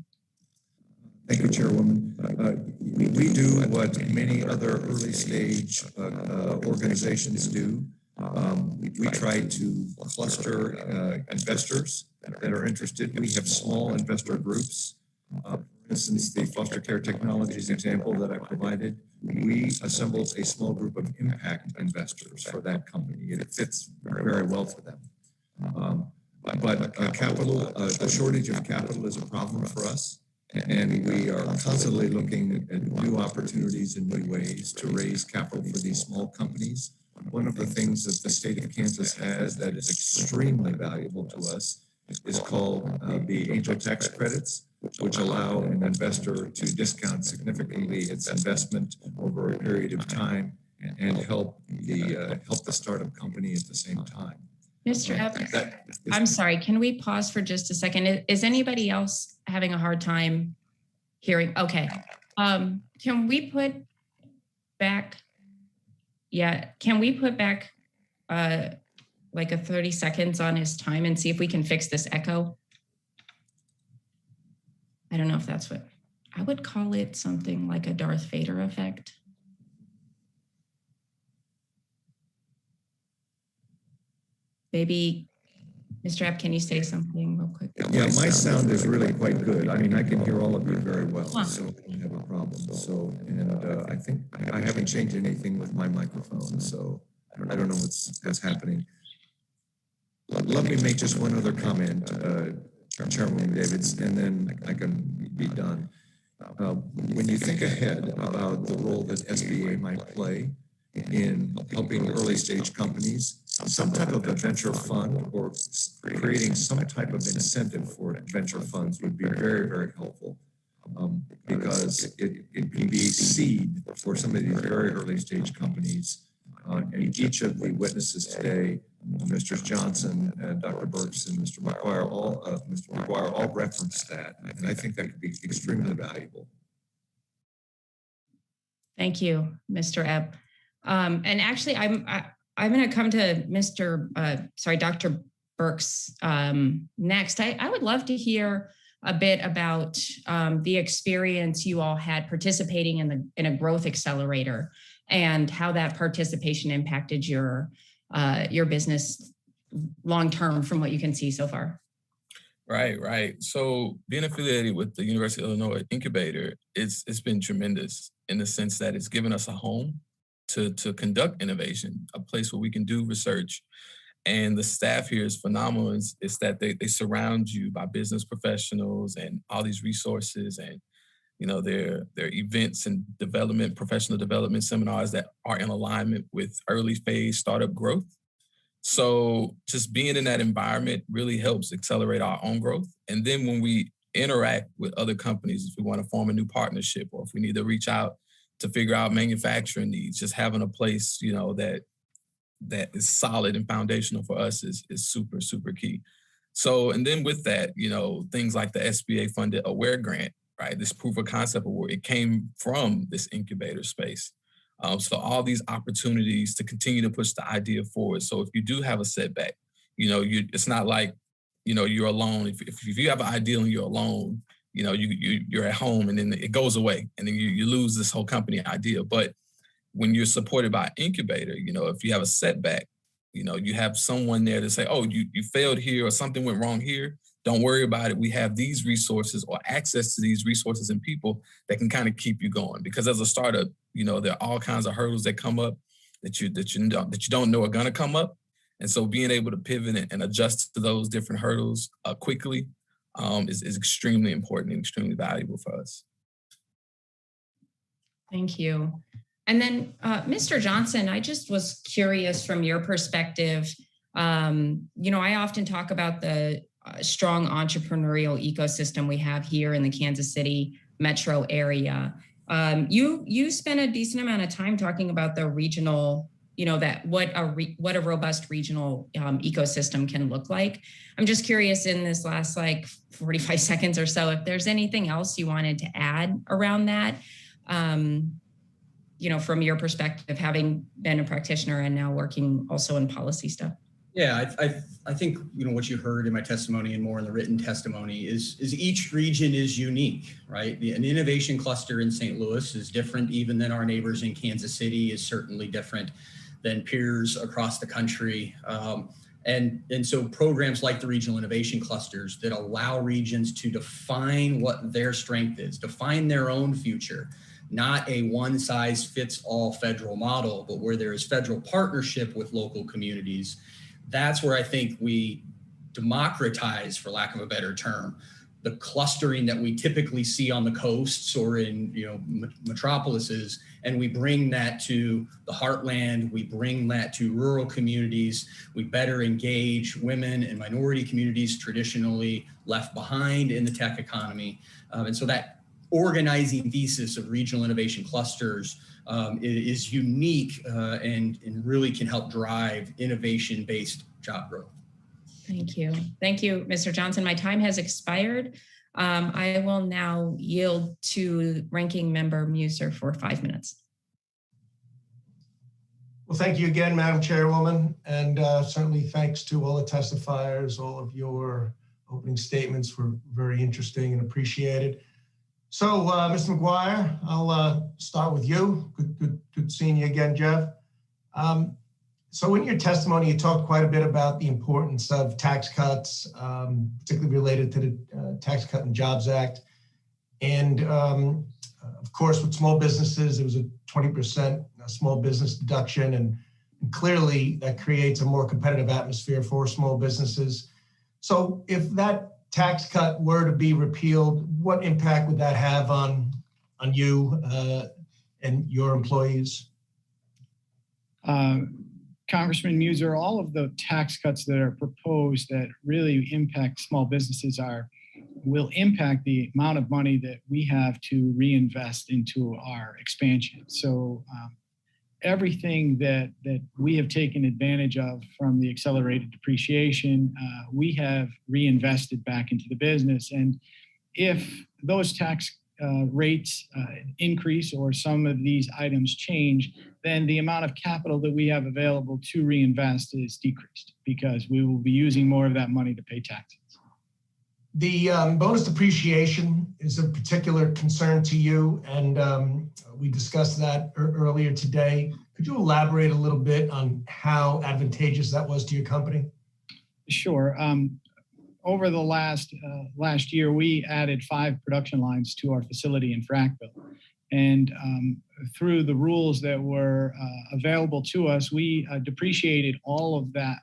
Thank you, Chairwoman. We do what many other early stage organizations do. We try to cluster investors that are interested. We have small investor groups. For instance, the foster care technologies example that I provided, we assembled a small group of impact investors for that company. It fits very well for them. But a shortage of capital is a problem for us. And we are constantly looking at new opportunities and new ways to raise capital for these small companies. One of the things that the state of Kansas has that is extremely valuable to us is called the angel tax credits, which allow an investor to discount significantly its investment over a period of time and help the startup company at the same time. Mr. Epp, I'm sorry, can we pause for just a second? Is anybody else having a hard time hearing? Okay. Can we put back, like a 30 seconds on his time and see if we can fix this echo? I don't know if that's what, I would call it something like a Darth Vader effect. Maybe, Mr. Epp, can you say something real quick? Yeah, my sound is really quite good. I mean, I can hear all of you very well, so I don't have a problem. So, and I think I haven't changed anything with my microphone, so I don't know what's happening. Let me make just one other comment, Chairwoman Davids, and then I can be done. When you think ahead about the role that SBA might play in helping early stage companies, some type of a venture fund or creating some type of incentive for venture funds would be very, very helpful because it can be seed for some of these very early stage companies. And each of the witnesses today, Mr. Johnson, Dr. Burks, and Mr. McGuire all referenced that. And I think that could be extremely valuable. Thank you, Mr. Epp. And actually, I'm going to come to Dr. Burks next. I would love to hear a bit about the experience you all had participating in a growth accelerator and how that participation impacted your business long term from what you can see so far. Right. So being affiliated with the University of Illinois Incubator, it's been tremendous in the sense that it's given us a home to conduct innovation, a place where we can do research. And the staff here is phenomenal. It's that they surround you by business professionals and all these resources, and their events and professional development seminars that are in alignment with early phase startup growth. So just being in that environment really helps accelerate our own growth. And then when we interact with other companies, if we want to form a new partnership or if we need to reach out to figure out manufacturing needs, just having a place, that is solid and foundational for us is super, super key. So, and then with that, things like the SBA funded Aware Grant, right? This proof of concept award, it came from this incubator space. So all these opportunities to continue to push the idea forward. So if you do have a setback, it's not like, you're alone. If you have an idea and you're alone, you're at home and then it goes away and then you lose this whole company idea. But when you're supported by an incubator, if you have a setback, you have someone there to say, oh, you failed here or something went wrong here. Don't worry about it. We have these resources or access to these resources and people that can kind of keep you going. Because as a startup, there are all kinds of hurdles that come up that you don't know are going to come up. And so being able to pivot and adjust to those different hurdles quickly is extremely important and extremely valuable for us. Thank you. And then, Mr. Johnson, I just was curious from your perspective. I often talk about the strong entrepreneurial ecosystem we have here in the Kansas City metro area. You spent a decent amount of time talking about the regional, what a robust regional ecosystem can look like. I'm just curious in this last 45 seconds or so, if there's anything else you wanted to add around that. From your perspective, having been a practitioner and now working also in policy stuff. Yeah, I think, what you heard in my testimony and more in the written testimony is each region is unique, right? An innovation cluster in St. Louis is different even than our neighbors in Kansas City, is certainly different than peers across the country. And so programs like the regional innovation clusters that allow regions to define what their strength is, define their own future, not a one-size-fits-all federal model, but where there is federal partnership with local communities. That's where I think we democratize, for lack of a better term, the clustering that we typically see on the coasts or in metropolises, and we bring that to the heartland, we bring that to rural communities, we better engage women and minority communities traditionally left behind in the tech economy. And so that organizing thesis of regional innovation clusters is unique and really can help drive innovation-based job growth. Thank you. Thank you, Mr. Johnson. My time has expired. I will now yield to Ranking Member Muser for 5 minutes. Well, thank you again, Madam Chairwoman, and certainly thanks to all the testifiers. All of your opening statements were very interesting and appreciated. So, Mr. McGuire, I'll start with you. Good seeing you again, Jeff. So in your testimony, you talked quite a bit about the importance of tax cuts, particularly related to the Tax Cut and Jobs Act. And of course, with small businesses, it was a 20% small business deduction. And clearly that creates a more competitive atmosphere for small businesses. So if that tax cut were to be repealed, what impact would that have on you and your employees? Congressman Muser, all of the tax cuts that are proposed that really impact small businesses will impact the amount of money that we have to reinvest into our expansion. So everything that we have taken advantage of from the accelerated depreciation, we have reinvested back into the business. And if those tax rates increase or some of these items change, then the amount of capital that we have available to reinvest is decreased because we will be using more of that money to pay taxes. The bonus depreciation is a particular concern to you, and we discussed that earlier today. Could you elaborate a little bit on how advantageous that was to your company? Sure. Over the last year, we added 5 production lines to our facility in Frackville. And through the rules that were available to us, we depreciated all of the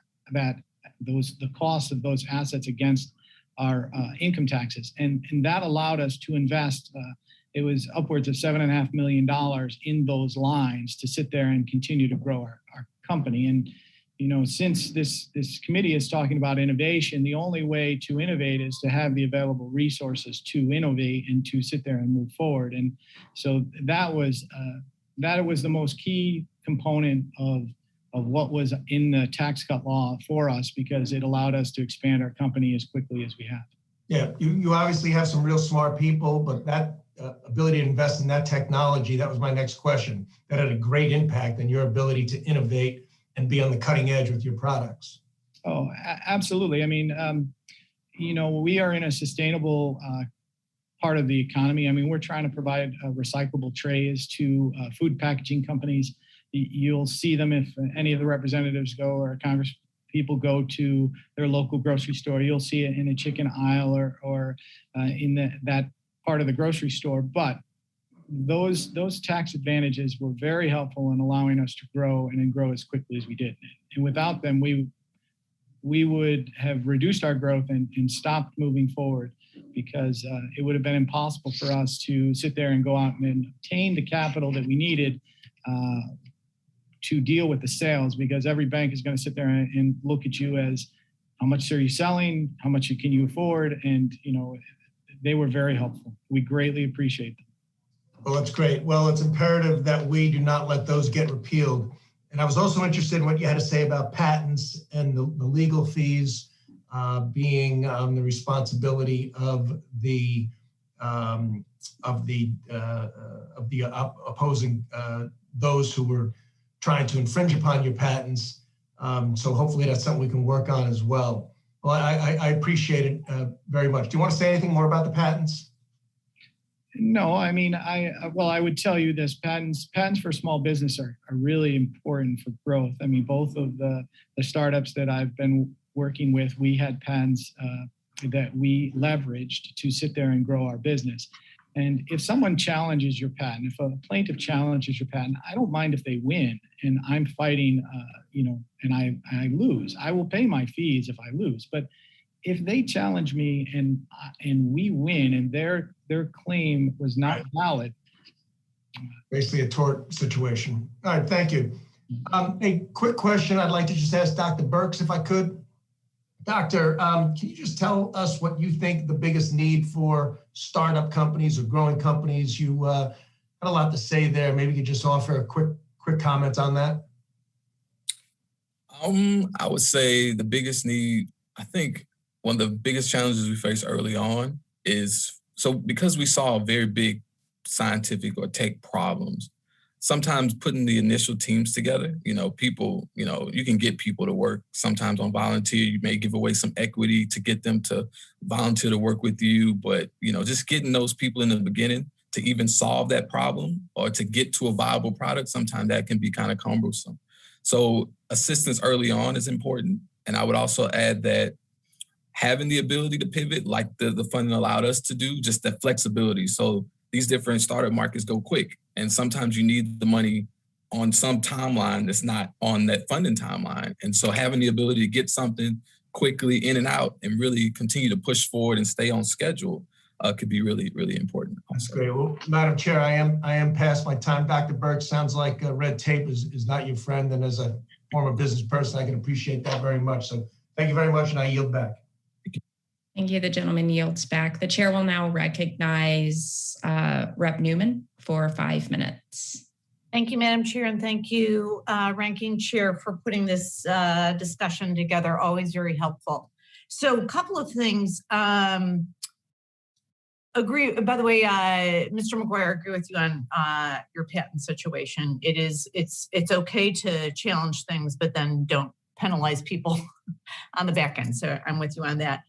cost of those assets against our income taxes. And that allowed us to invest, it was upwards of $7.5 million in those lines to sit there and continue to grow our company. And you know, since this committee is talking about innovation, the only way to innovate is to have the available resources to innovate and to sit there and move forward. And so that was the most key component of what was in the tax cut law for us, because it allowed us to expand our company as quickly as we have. Yeah, you obviously have some real smart people, but that ability to invest in that technology, that was my next question. That had a great impact on your ability to innovate and be on the cutting edge with your products. Oh, absolutely. I mean, you know, we are in a sustainable part of the economy. I mean, we're trying to provide recyclable trays to food packaging companies. You'll see them if any of the representatives go or Congress people go to their local grocery store. You'll see it in a chicken aisle or in that part of the grocery store. But those tax advantages were very helpful in allowing us to grow and then grow as quickly as we did. And without them, we would have reduced our growth and stopped moving forward, because it would have been impossible for us to sit there and go out and obtain the capital that we needed to deal with the sales, because every bank is going to sit there and look at you as how much are you selling, how much can you afford, and you know, they were very helpful. We greatly appreciate them. Well, that's great. Well, it's imperative that we do not let those get repealed. And I was also interested in what you had to say about patents and the legal fees being the responsibility of the opposing those who were trying to infringe upon your patents. So hopefully that's something we can work on as well. Well, I appreciate it very much. Do you want to say anything more about the patents? No, I mean, I would tell you this: patents for small business are really important for growth. I mean, both of the startups that I've been working with, we had patents that we leveraged to sit there and grow our business. And if someone challenges your patent, if a plaintiff challenges your patent, I don't mind if they win and I'm fighting, and I lose. I will pay my fees if I lose. But if they challenge me and we win and their claim was not valid. Basically a tort situation. All right, thank you. A quick question I'd like to just ask Dr. Birx, if I could. Doctor, can you just tell us what you think the biggest need for startup companies or growing companies? You had a lot to say there. Maybe you could just offer a quick comment on that. I would say the biggest need, I think one of the biggest challenges we face early on is, so because we saw very big scientific or tech problems, sometimes putting the initial teams together, people, you can get people to work sometimes on volunteer. You may give away some equity to get them to volunteer to work with you. But, just getting those people in the beginning to even solve that problem or to get to a viable product, sometimes that can be kind of cumbersome. So assistance early on is important. And I would also add that having the ability to pivot like the funding allowed us to do, just that flexibility. So these different startup markets go quick. And sometimes you need the money on some timeline that's not on that funding timeline. And so having the ability to get something quickly in and out and really continue to push forward and stay on schedule could be really, really important. That's great. Well, Madam Chair, I am past my time. Dr. Birx, sounds like red tape is not your friend. And as a former business person, I can appreciate that very much. So thank you very much, and I yield back. Thank you. The gentleman yields back. The chair will now recognize Rep. Newman for 5 minutes. Thank you, Madam Chair, and thank you, Ranking Chair, for putting this discussion together. Always very helpful. So a couple of things. Agree. By the way, Mr. McGuire, I agree with you on your patent situation. It's okay to challenge things, but then don't penalize people on the back end. So I'm with you on that.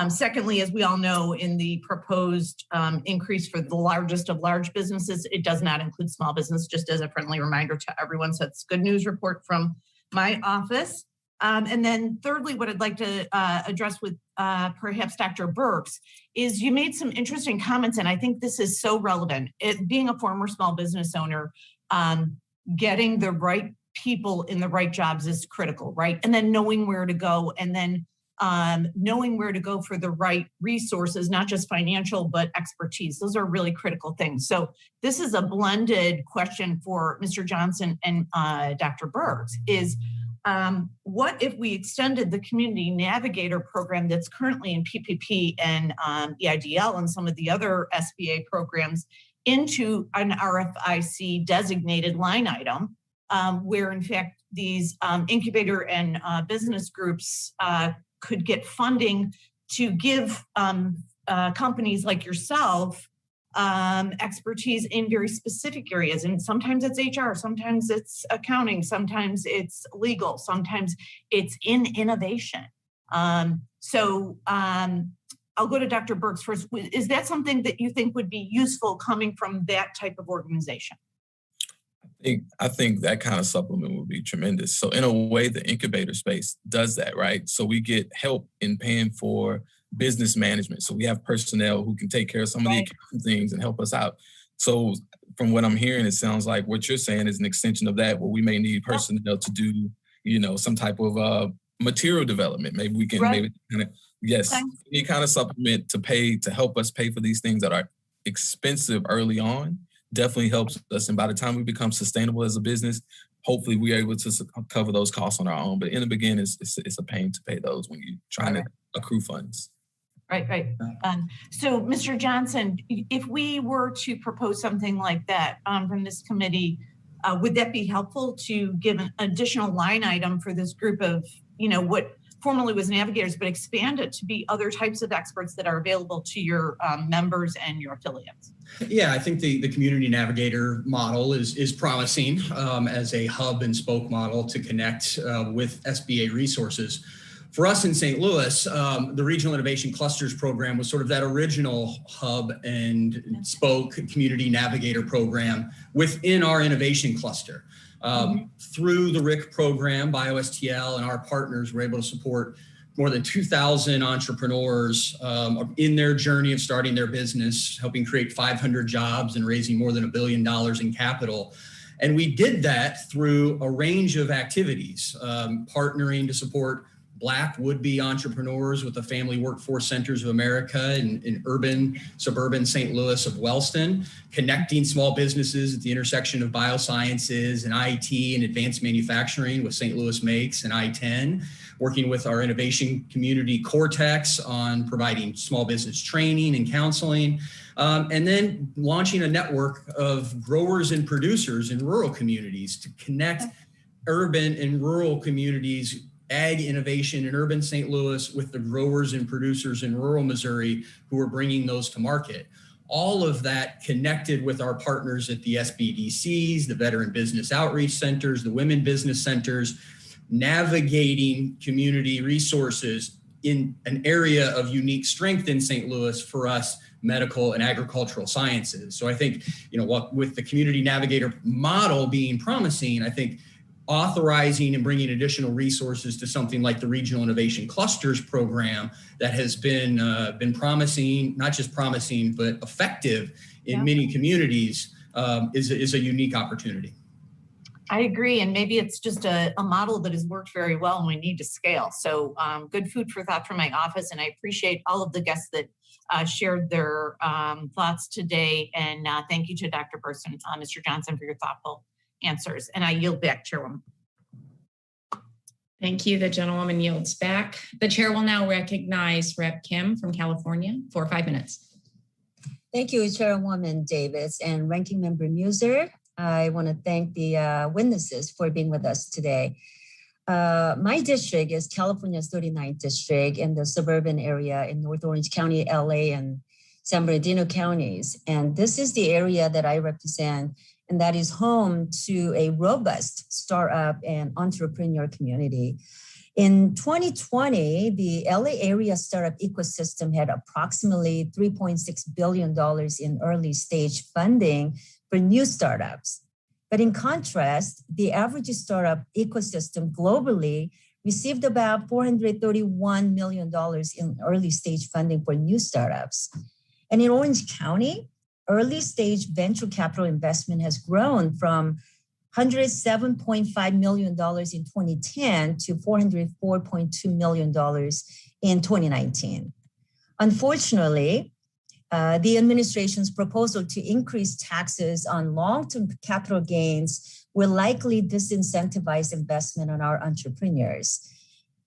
Secondly, as we all know, in the proposed increase for the largest of large businesses, it does not include small business, just as a friendly reminder to everyone. So it's good news report from my office. And then thirdly, what I'd like to address with perhaps Dr. Burks is you made some interesting comments, and I think this is so relevant. Being a former small business owner, getting the right people in the right jobs is critical, right? And then knowing where to go, and then knowing where to go for the right resources, not just financial, but expertise. Those are really critical things. So this is a blended question for Mr. Johnson and Dr. Burks is, what if we extended the Community Navigator program that's currently in PPP and EIDL and some of the other SBA programs into an RFIC designated line item, where in fact these incubator and business groups could get funding to give companies like yourself expertise in very specific areas. And sometimes it's HR, sometimes it's accounting, sometimes it's legal, sometimes it's in innovation. So I'll go to Dr. Burks first. Is that something that you think would be useful coming from that type of organization? I think that kind of supplement would be tremendous. So in a way, the incubator space does that, right? So we get help in paying for business management. So we have personnel who can take care of some of the accounting things and help us out. So from what I'm hearing, it sounds like what you're saying is an extension of that, where we may need personnel to do, some type of material development. Maybe we can maybe kind of, any kind of supplement to help us pay for these things that are expensive early on. Definitely helps us. And by the time we become sustainable as a business, hopefully we are able to cover those costs on our own. But in the beginning, it's a pain to pay those when you're trying to accrue funds. Right. So, Mr. Johnson, if we were to propose something like that from this committee, would that be helpful to give an additional line item for this group of, what formerly was navigators, but expand it to be other types of experts that are available to your members and your affiliates? Yeah, I think the community navigator model is promising as a hub and spoke model to connect with SBA resources. For us in St. Louis, the Regional Innovation Clusters program was sort of that original hub and spoke community navigator program within our innovation cluster. Through the RIC program, BioSTL, and our partners were able to support more than 2,000 entrepreneurs in their journey of starting their business, helping create 500 jobs and raising more than $1 billion in capital. And we did that through a range of activities, partnering to support Black would-be entrepreneurs with the Family Workforce Centers of America in urban, suburban St. Louis of Wellston, connecting small businesses at the intersection of biosciences and IT and advanced manufacturing with St. Louis Makes and I-10, working with our innovation community Cortex on providing small business training and counseling, and then launching a network of growers and producers in rural communities to connect urban and rural communities, ag innovation in urban St. Louis with the growers and producers in rural Missouri who are bringing those to market. All of that connected with our partners at the SBDCs, the Veteran Business Outreach Centers, the Women Business Centers, navigating community resources in an area of unique strength in St. Louis for us, medical and agricultural sciences. So I think, with the community navigator model being promising, I think authorizing and bringing additional resources to something like the Regional Innovation Clusters program that has been promising, not just promising, but effective in many communities is a unique opportunity. I agree. And maybe it's just a model that has worked very well and we need to scale. So good food for thought from my office. And I appreciate all of the guests that shared their thoughts today. And thank you to Dr. Burks and Mr. Johnson for your thoughtful answers. And I yield back, Chairwoman. Thank you. The gentlewoman yields back. The chair will now recognize Rep. Kim from California for 5 minutes. Thank you, Chairwoman Davis and Ranking Member Muser. I want to thank the witnesses for being with us today. My district is California's 39th district in the suburban area in North Orange County, LA, and San Bernardino counties. And this is the area that I represent, and that is home to a robust startup and entrepreneur community. In 2020, the LA area startup ecosystem had approximately $3.6 billion in early stage funding for new startups. But in contrast, the average startup ecosystem globally received about $431 million in early stage funding for new startups. And in Orange County, early stage venture capital investment has grown from $107.5 million in 2010 to $404.2 million in 2019. Unfortunately, the administration's proposal to increase taxes on long-term capital gains will likely disincentivize investment on our entrepreneurs.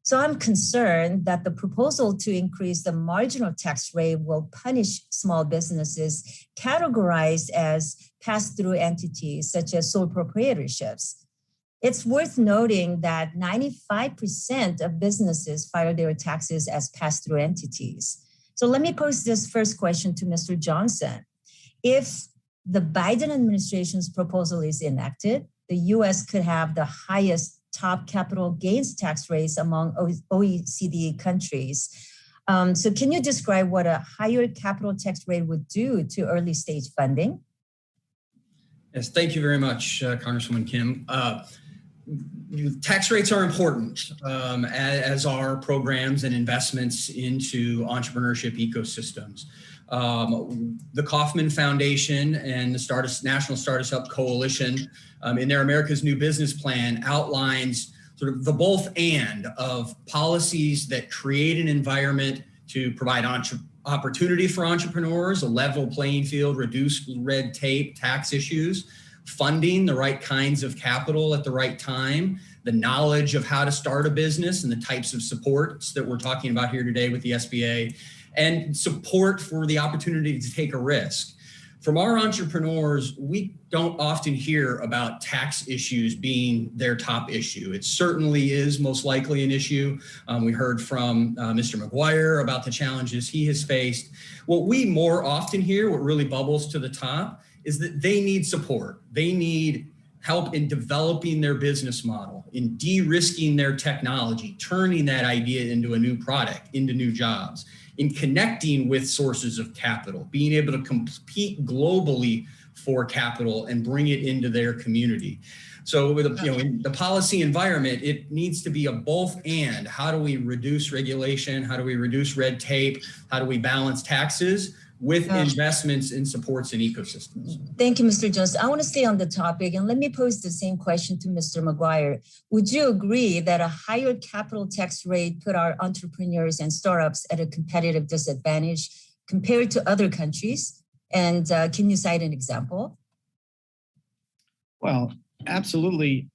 So I'm concerned that the proposal to increase the marginal tax rate will punish small businesses categorized as pass-through entities, such as sole proprietorships. It's worth noting that 95% of businesses file their taxes as pass-through entities. So let me pose this first question to Mr. Johnson. If the Biden administration's proposal is enacted, the US could have the highest top capital gains tax rates among OECD countries. So can you describe what a higher capital tax rate would do to early stage funding? Yes, thank you very much, Congresswoman Kim. Tax rates are important, as are programs and investments into entrepreneurship ecosystems. The Kauffman Foundation and the National Startup Coalition in their America's New Business Plan outlines sort of the both and of policies that create an environment to provide opportunity for entrepreneurs, a level playing field, reduce red tape, tax issues, funding the right kinds of capital at the right time, the knowledge of how to start a business and the types of supports that we're talking about here today with the SBA, and support for the opportunity to take a risk. From our entrepreneurs, we don't often hear about tax issues being their top issue. It certainly is most likely an issue. We heard from Mr. McGuire about the challenges he has faced. What we more often hear, what really bubbles to the top, is that they need support. They need help in developing their business model, in de-risking their technology, turning that idea into a new product, into new jobs, in connecting with sources of capital, being able to compete globally for capital and bring it into their community. So with in the policy environment, it needs to be a both and. How do we reduce regulation? How do we reduce red tape? How do we balance taxes with investments in supports and ecosystems? Thank you, Mr. Johnson. I want to stay on the topic, and let me pose the same question to Mr. McGuire. Would you agree that a higher capital tax rate put our entrepreneurs and startups at a competitive disadvantage compared to other countries? And can you cite an example? Well, absolutely.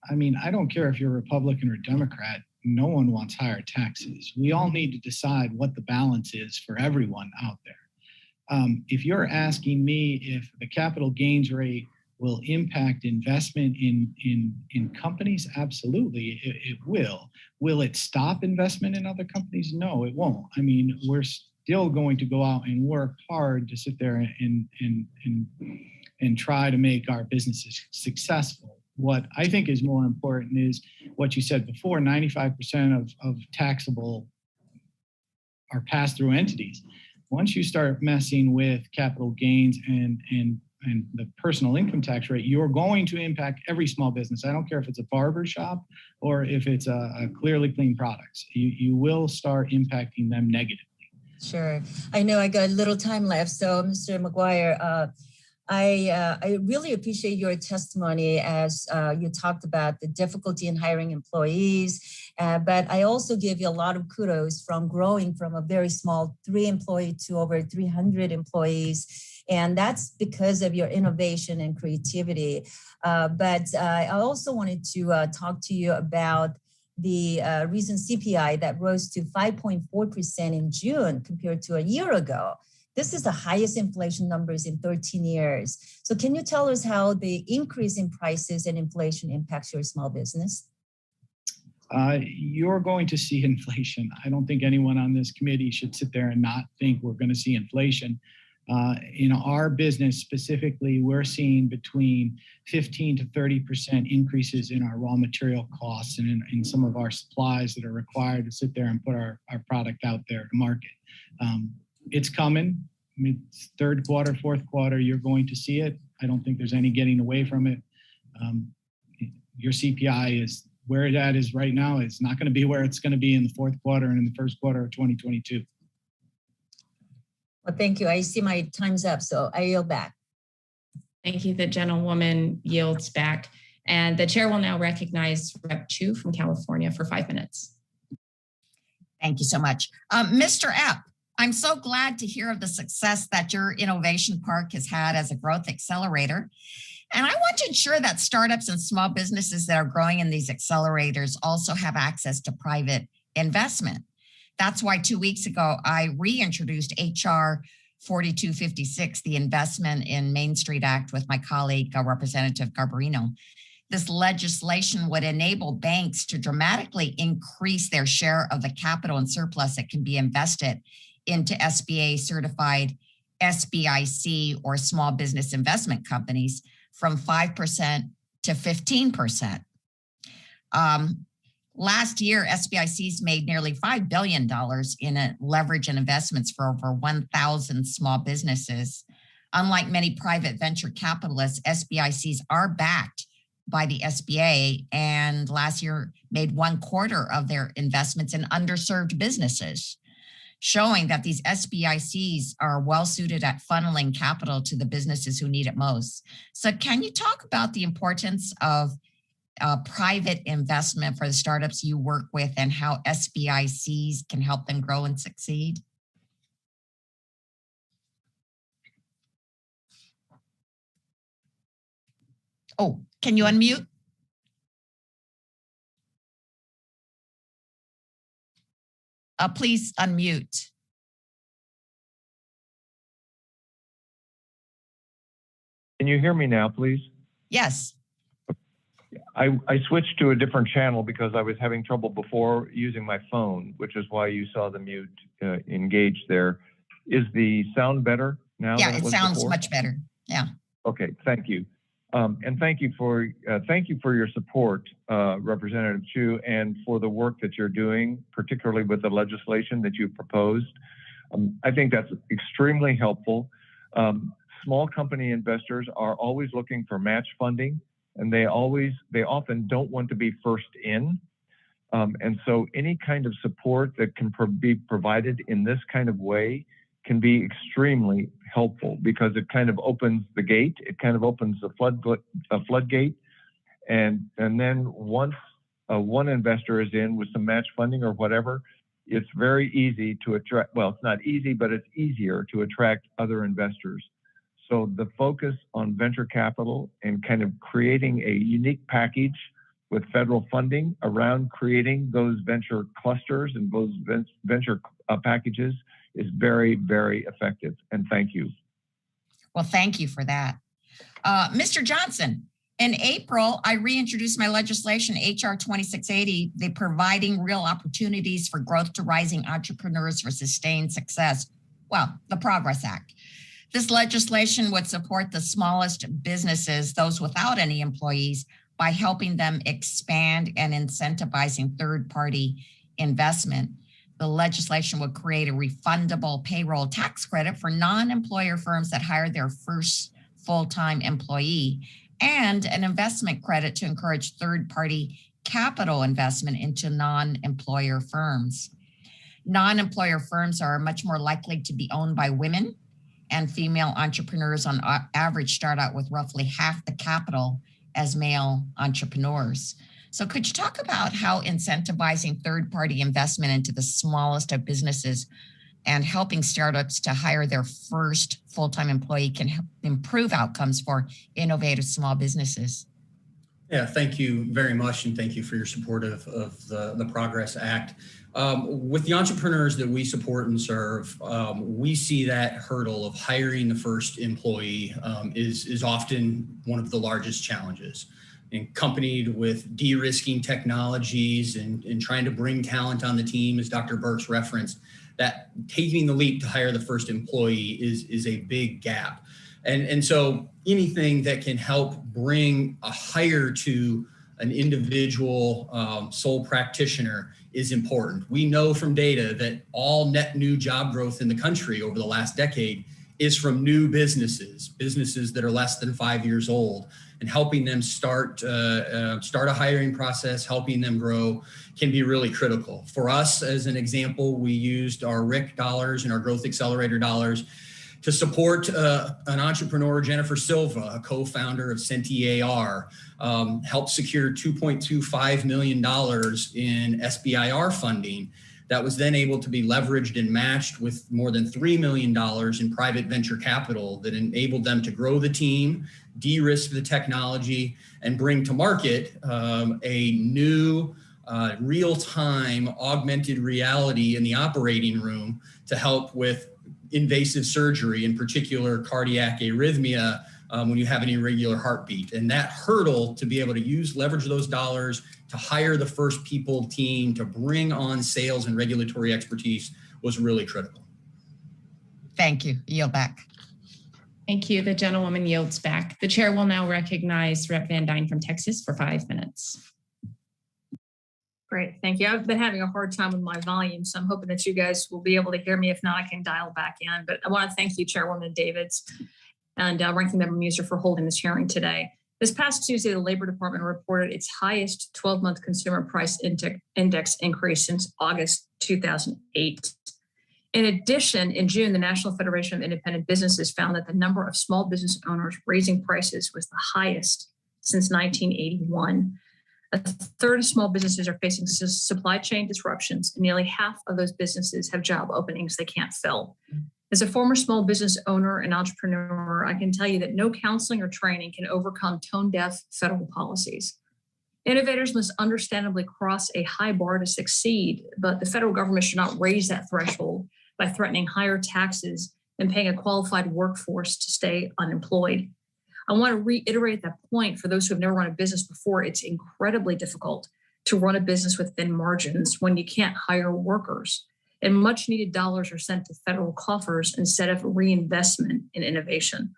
I mean, I don't care if you're Republican or Democrat. No one wants higher taxes. We all need to decide what the balance is for everyone out there. If you're asking me if the capital gains rate will impact investment in companies, absolutely, it will. Will it stop investment in other companies? No, it won't. I mean, we're still going to go out and work hard to sit there and try to make our businesses successful. What I think is more important is what you said before, 95% of taxable are pass-through entities. Once you start messing with capital gains and the personal income tax rate, you're going to impact every small business. I don't care if it's a barber shop or if it's a clearly clean products. You will start impacting them negatively. Sure. I know I got a little time left. So, Mr. McGuire, I really appreciate your testimony as you talked about the difficulty in hiring employees, but I also give you a lot of kudos from growing from a very small 3-employee to over 300 employees. And that's because of your innovation and creativity. But I also wanted to talk to you about the recent CPI that rose to 5.4% in June compared to a year ago. This is the highest inflation numbers in 13 years. So can you tell us how the increase in prices and inflation impacts your small business? you're going to see inflation. I don't think anyone on this committee should sit there and not think we're going to see inflation. In our business specifically, we're seeing between 15 to 30% increases in our raw material costs and in some of our supplies that are required to sit there and put our product out there to market. It's coming. I mean, third quarter, fourth quarter, you're going to see it. I don't think there's any getting away from it. Your CPI is where that is right now. It's not going to be where it's going to be in the fourth quarter and in the first quarter of 2022. Well, thank you. I see my time's up, so I yield back. Thank you. The gentlewoman yields back. And the chair will now recognize Rep. Chu from California for 5 minutes. Thank you so much. Mr. Epp, I'm so glad to hear of the success that your innovation park has had as a growth accelerator. And I want to ensure that startups and small businesses that are growing in these accelerators also have access to private investment. That's why 2 weeks ago, I reintroduced HR 4256, the Investment in Main Street Act, with my colleague, Representative Garbarino. This legislation would enable banks to dramatically increase their share of the capital and surplus that can be invested into SBA certified SBIC or small business investment companies from 5% to 15%. Last year, SBICs made nearly $5 billion in leverage and investments for over 1,000 small businesses. Unlike many private venture capitalists, SBICs are backed by the SBA, and last year made 1/4 of their investments in underserved businesses, showing that these SBICs are well suited at funneling capital to the businesses who need it most. So can you talk about the importance of private investment for the startups you work with and how SBICs can help them grow and succeed? Oh, can you unmute? Please unmute. Can you hear me now, please? Yes. I switched to a different channel because I was having trouble before using my phone, which is why you saw the mute engaged there. Is the sound better now? Yeah, it sounds much better. Yeah. Okay, thank you. And thank you for your support, Representative Chu, and for the work that you're doing, particularly with the legislation that you proposed. I think that's extremely helpful. Small company investors are always looking for match funding, and they often don't want to be first in. And so any kind of support that can be provided in this kind of way can be extremely helpful because it kind of opens the gate. It kind of opens the floodgate. And then once one investor is in with some match funding or whatever, it's very easy to attract, well, it's not easy, but it's easier to attract other investors. So the focus on venture capital and kind of creating a unique package with federal funding around creating those venture clusters and those venture packages is very, very effective. And thank you. Well, thank you for that. Mr. Johnson, in April, I reintroduced my legislation, HR 2680, the Providing Real Opportunities for Growth to Rising Entrepreneurs for Sustained Success. Well, the Progress Act. This legislation would support the smallest businesses, those without any employees, by helping them expand and incentivizing third-party investment. The legislation would create a refundable payroll tax credit for non-employer firms that hire their first full-time employee, and an investment credit to encourage third-party capital investment into non-employer firms. Non-employer firms are much more likely to be owned by women, and female entrepreneurs on average start out with roughly half the capital as male entrepreneurs. So could you talk about how incentivizing third-party investment into the smallest of businesses and helping startups to hire their first full-time employee can help improve outcomes for innovative small businesses? Yeah, thank you very much, and thank you for your support of the Progress Act. With the entrepreneurs that we support and serve, we see that hurdle of hiring the first employee is often one of the largest challenges. accompanied with de-risking technologies and trying to bring talent on the team, as Dr. Burks referenced, that taking the leap to hire the first employee is a big gap. And so anything that can help bring a hire to an individual sole practitioner is important. We know from data that all net new job growth in the country over the last decade is from new businesses that are less than 5 years old, and helping them start a hiring process, helping them grow can be really critical. For us, as an example, we used our RIC dollars and our Growth Accelerator dollars to support an entrepreneur, Jennifer Silva, a co-founder of Senti AR, helped secure $2.25 million in SBIR funding that was then able to be leveraged and matched with more than $3 million in private venture capital that enabled them to grow the team, de-risk the technology, and bring to market a new real-time augmented reality in the operating room to help with invasive surgery, in particular cardiac arrhythmia, when you have an irregular heartbeat. And that hurdle to be able to leverage those dollars to hire the first people team, to bring on sales and regulatory expertise was really critical. Thank you. Yield back. Thank you. The gentlewoman yields back. The chair will now recognize Rep. Van Dyne from Texas for 5 minutes. Great, thank you. I've been having a hard time with my volume, so I'm hoping that you guys will be able to hear me. If not, I can dial back in. But I want to thank you, Chairwoman Davids and Ranking Member Muser, for holding this hearing today. This past Tuesday, the Labor Department reported its highest 12-month consumer price index increase since August 2008. In addition, in June, the National Federation of Independent Businesses found that the number of small business owners raising prices was the highest since 1981. A third of small businesses are facing supply chain disruptions, and nearly half of those businesses have job openings they can't fill. As a former small business owner and entrepreneur, I can tell you that no counseling or training can overcome tone-deaf federal policies. Innovators must understandably cross a high bar to succeed, but the federal government should not raise that threshold by threatening higher taxes and paying a qualified workforce to stay unemployed. I want to reiterate that point for those who have never run a business before. It's incredibly difficult to run a business with thin margins when you can't hire workers, and much needed dollars are sent to federal coffers instead of reinvestment in innovation.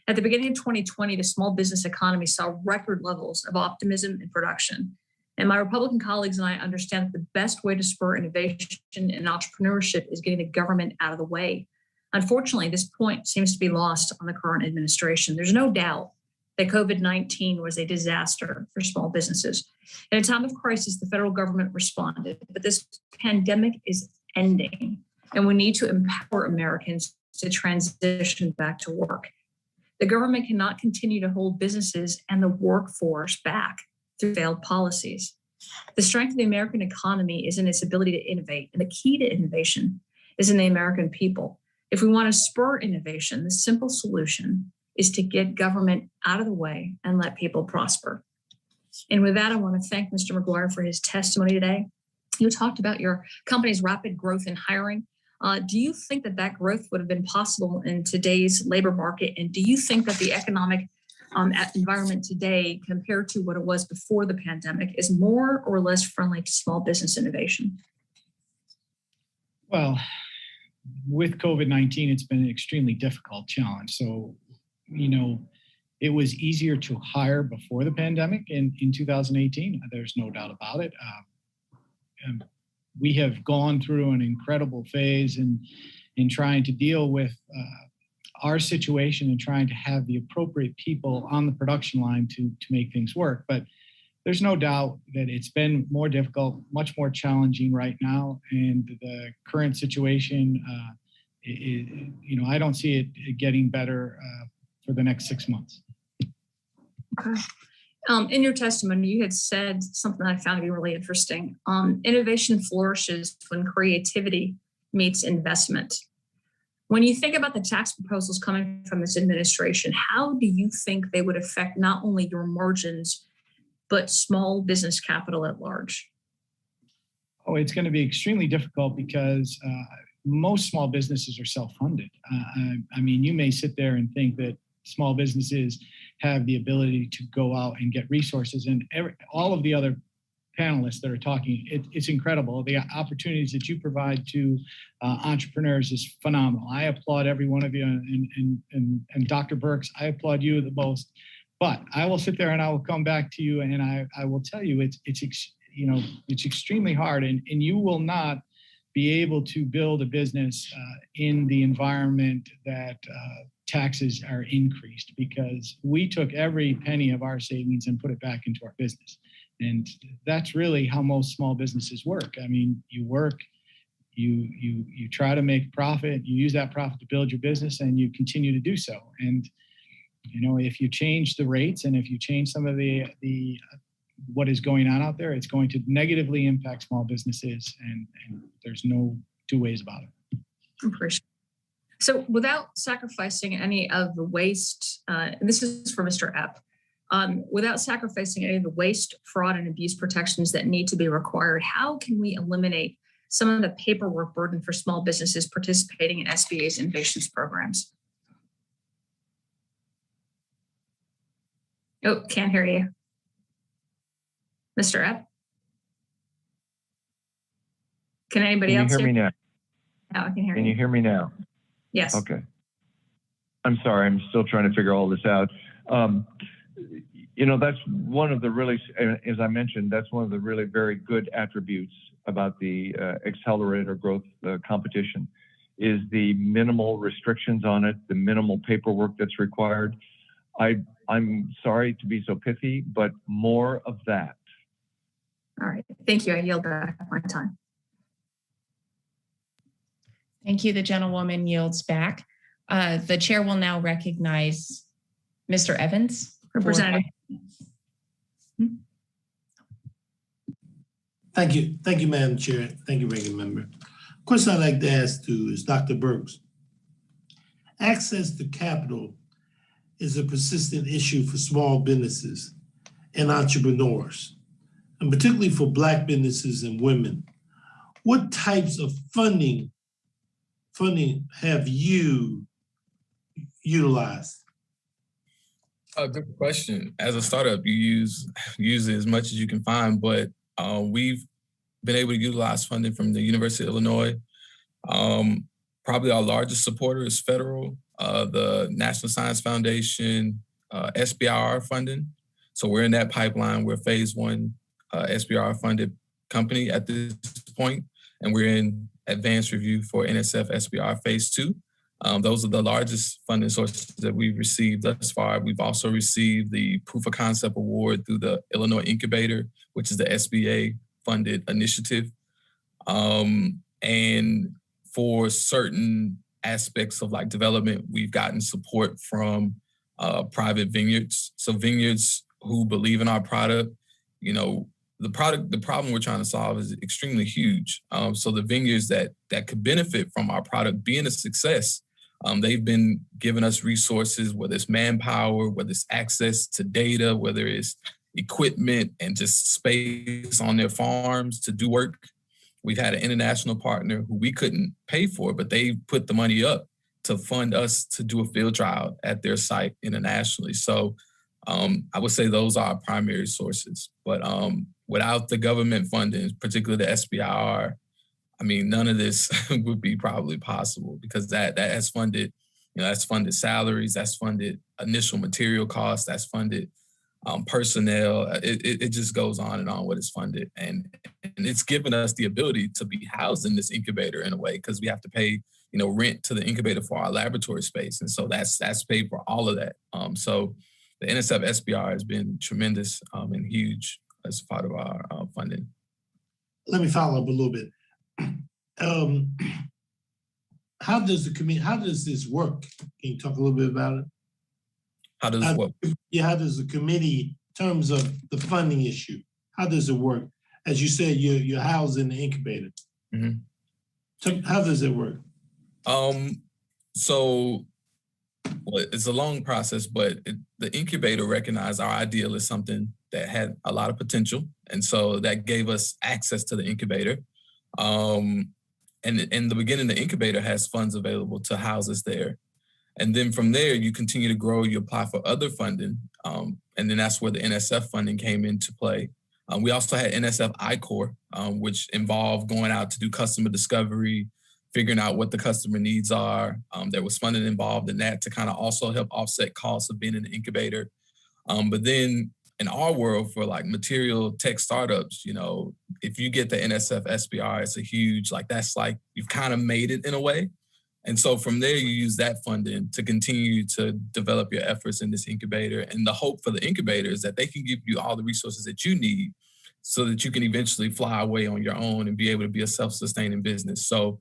At the beginning of 2020, the small business economy saw record levels of optimism and production. And my Republican colleagues and I understand that the best way to spur innovation and entrepreneurship is getting the government out of the way. Unfortunately, this point seems to be lost on the current administration. There's no doubt that COVID-19 was a disaster for small businesses. In a time of crisis, the federal government responded, but this pandemic is ending, and we need to empower Americans to transition back to work. The government cannot continue to hold businesses and the workforce back through failed policies. The strength of the American economy is in its ability to innovate, and the key to innovation is in the American people. If we want to spur innovation, the simple solution is to get government out of the way and let people prosper. And with that, I want to thank Mr. McGuire for his testimony today. You talked about your company's rapid growth in hiring. Do you think that that growth would have been possible in today's labor market? And do you think that the economic environment today, compared to what it was before the pandemic, is more or less friendly to small business innovation? Well, with COVID-19, it's been an extremely difficult challenge. So, it was easier to hire before the pandemic in 2018. There's no doubt about it. We have gone through an incredible phase in trying to deal with our situation and trying to have the appropriate people on the production line to make things work. But there's no doubt that it's been more difficult, much more challenging right now. And the current situation, I don't see it getting better for the next 6 months. Okay. In your testimony, you had said something I found to be really interesting. Innovation flourishes when creativity meets investment. When you think about the tax proposals coming from this administration, how do you think they would affect not only your margins, but small business capital at large? Oh, it's going to be extremely difficult because most small businesses are self-funded. You may sit there and think that small businesses have the ability to go out and get resources. And all of the other panelists that are talking, it's incredible. The opportunities that you provide to entrepreneurs is phenomenal. I applaud every one of you, and Dr. Burks, I applaud you the most. But I will sit there and I will come back to you, and I will tell you it's extremely hard, and you will not be able to build a business in the environment that taxes are increased, because we took every penny of our savings and put it back into our business. And that's really how most small businesses work. I mean, you work, you try to make profit, you use that profit to build your business, and you continue to do so. And if you change the rates and if you change some of the what is going on out there, it's going to negatively impact small businesses, and there's no two ways about it. Appreciate it. So without sacrificing any of the waste, and this is for Mr. Epp, without sacrificing any of the waste, fraud, and abuse protections that need to be required, how can we eliminate some of the paperwork burden for small businesses participating in SBA's innovations programs? Oh, can't hear you. Mr. Epp? Can anybody else hear me now? Oh, I can hear you. Can you hear me now? Yes. Okay. I'm sorry, I'm still trying to figure all this out. That's one of the really, as I mentioned, that's one of the really very good attributes about the accelerator growth competition, is the minimal restrictions on it, the minimal paperwork that's required. I'm sorry to be so pithy, but more of that. All right. Thank you. I yield back my time. Thank you. The gentlewoman yields back. The chair will now recognize Mr. Evans. Representative. Thank you. Thank you, Madam Chair. Thank you, Ranking Member. Question I'd like to ask is Dr. Burks. Access to capital is a persistent issue for small businesses and entrepreneurs, and particularly for Black businesses and women. What types of funding have you utilized? Good question. As a startup, you use it as much as you can find, but we've been able to utilize funding from the University of Illinois. Probably our largest supporter is federal, the National Science Foundation, SBIR funding. So we're in that pipeline. We're phase 1 SBIR funded company at this point, and we're in advanced review for NSF SBIR phase 2. Those are the largest funding sources that we've received thus far. We've also received the Proof of Concept Award through the Illinois Incubator, which is the SBA funded initiative. And for certain aspects of like development, we've gotten support from private vineyards. So vineyards who believe in our product, the problem we're trying to solve is extremely huge. So the vineyards that could benefit from our product being a success, they've been giving us resources, whether it's manpower, whether it's access to data, whether it's equipment and just space on their farms to do work. We've had an international partner who we couldn't pay for, but they put the money up to fund us to do a field trial at their site internationally. So I would say those are our primary sources. But without the government funding, particularly the SBIR, I mean, none of this would be probably possible, because that has funded, that's funded salaries, that's funded initial material costs, that's funded personnel. It just goes on and on what is funded. And it's given us the ability to be housed in this incubator in a way, because we have to pay, rent to the incubator for our laboratory space. And so that's paid for all of that. So the NSF SBR has been tremendous and huge as part of our funding. Let me follow up a little bit. How does this work? Can you talk a little bit about it? How does what? Yeah, how does the committee, in terms of the funding issue, how does it work? As you said, you're housed in the incubator. Mm-hmm. So how does it work? So it's a long process, but the incubator recognized our ideal as something that had a lot of potential. And so that gave us access to the incubator. And in the beginning, the incubator has funds available to house us there. And then from there, you continue to grow, you apply for other funding. And then that's where the NSF funding came into play. We also had NSF I-Core, which involved going out to do customer discovery, figuring out what the customer needs are. There was funding involved in that to kind of also help offset costs of being an incubator. But then in our world for like material tech startups, you know, if you get the NSF SBR, it's a huge, like that's like, you've kind of made it in a way. And so from there, you use that funding to continue to develop your efforts in this incubator. And the hope for the incubator is that they can give you all the resources that you need so that you can eventually fly away on your own and be able to be a self-sustaining business. So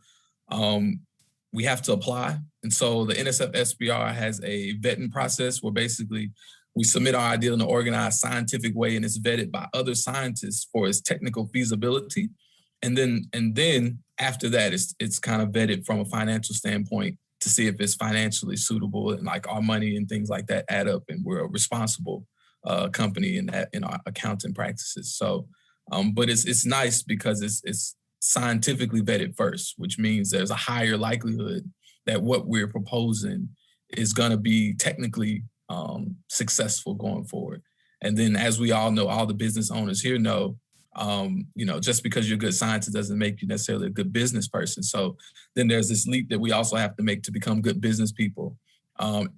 we have to apply. And so the NSF SBR has a vetting process where basically we submit our idea in an organized scientific way, and it's vetted by other scientists for its technical feasibility. And then after that, it's kind of vetted from a financial standpoint to see if it's financially suitable and like our money and things like that add up, and we're a responsible company in our accounting practices. So, but it's nice because it's scientifically vetted first, which means there's a higher likelihood that what we're proposing is going to be technically successful going forward. And then, as we all know, all the business owners here know, you know, just because you're a good scientist doesn't make you necessarily a good business person. So then there's this leap that we also have to make to become good business people,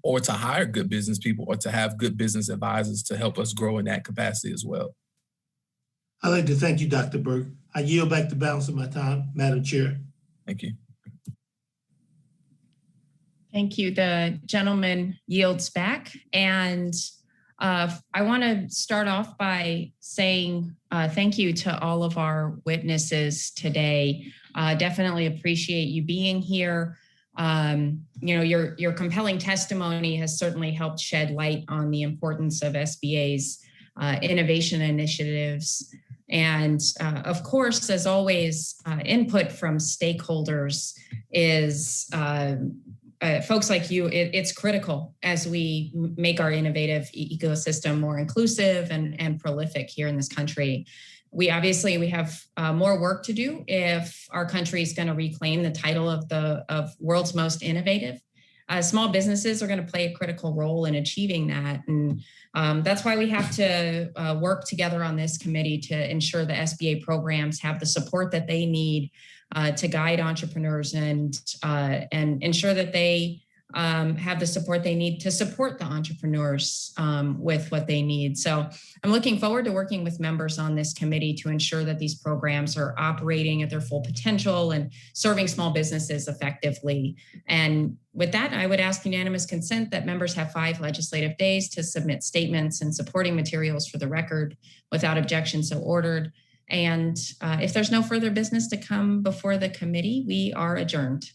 or to hire good business people, or to have good business advisors to help us grow in that capacity as well. I'd like to thank you, Dr. Burke. I yield back the balance of my time, Madam Chair. Thank you. Thank you. The gentleman yields back. And I want to start off by saying thank you to all of our witnesses today. Definitely appreciate you being here. You know, your compelling testimony has certainly helped shed light on the importance of SBA's innovation initiatives. And of course, as always, input from stakeholders is folks like you, it's critical as we make our innovative ecosystem more inclusive and prolific here in this country. We have more work to do if our country is going to reclaim the title of world's most innovative. Small businesses are going to play a critical role in achieving that. And that's why we have to work together on this committee to ensure the SBA programs have the support that they need to guide entrepreneurs and ensure that they have the support they need to support the entrepreneurs with what they need. So I'm looking forward to working with members on this committee to ensure that these programs are operating at their full potential and serving small businesses effectively. And with that, I would ask unanimous consent that members have 5 legislative days to submit statements and supporting materials for the record. Without objection, so ordered. And if there's no further business to come before the committee, we are adjourned.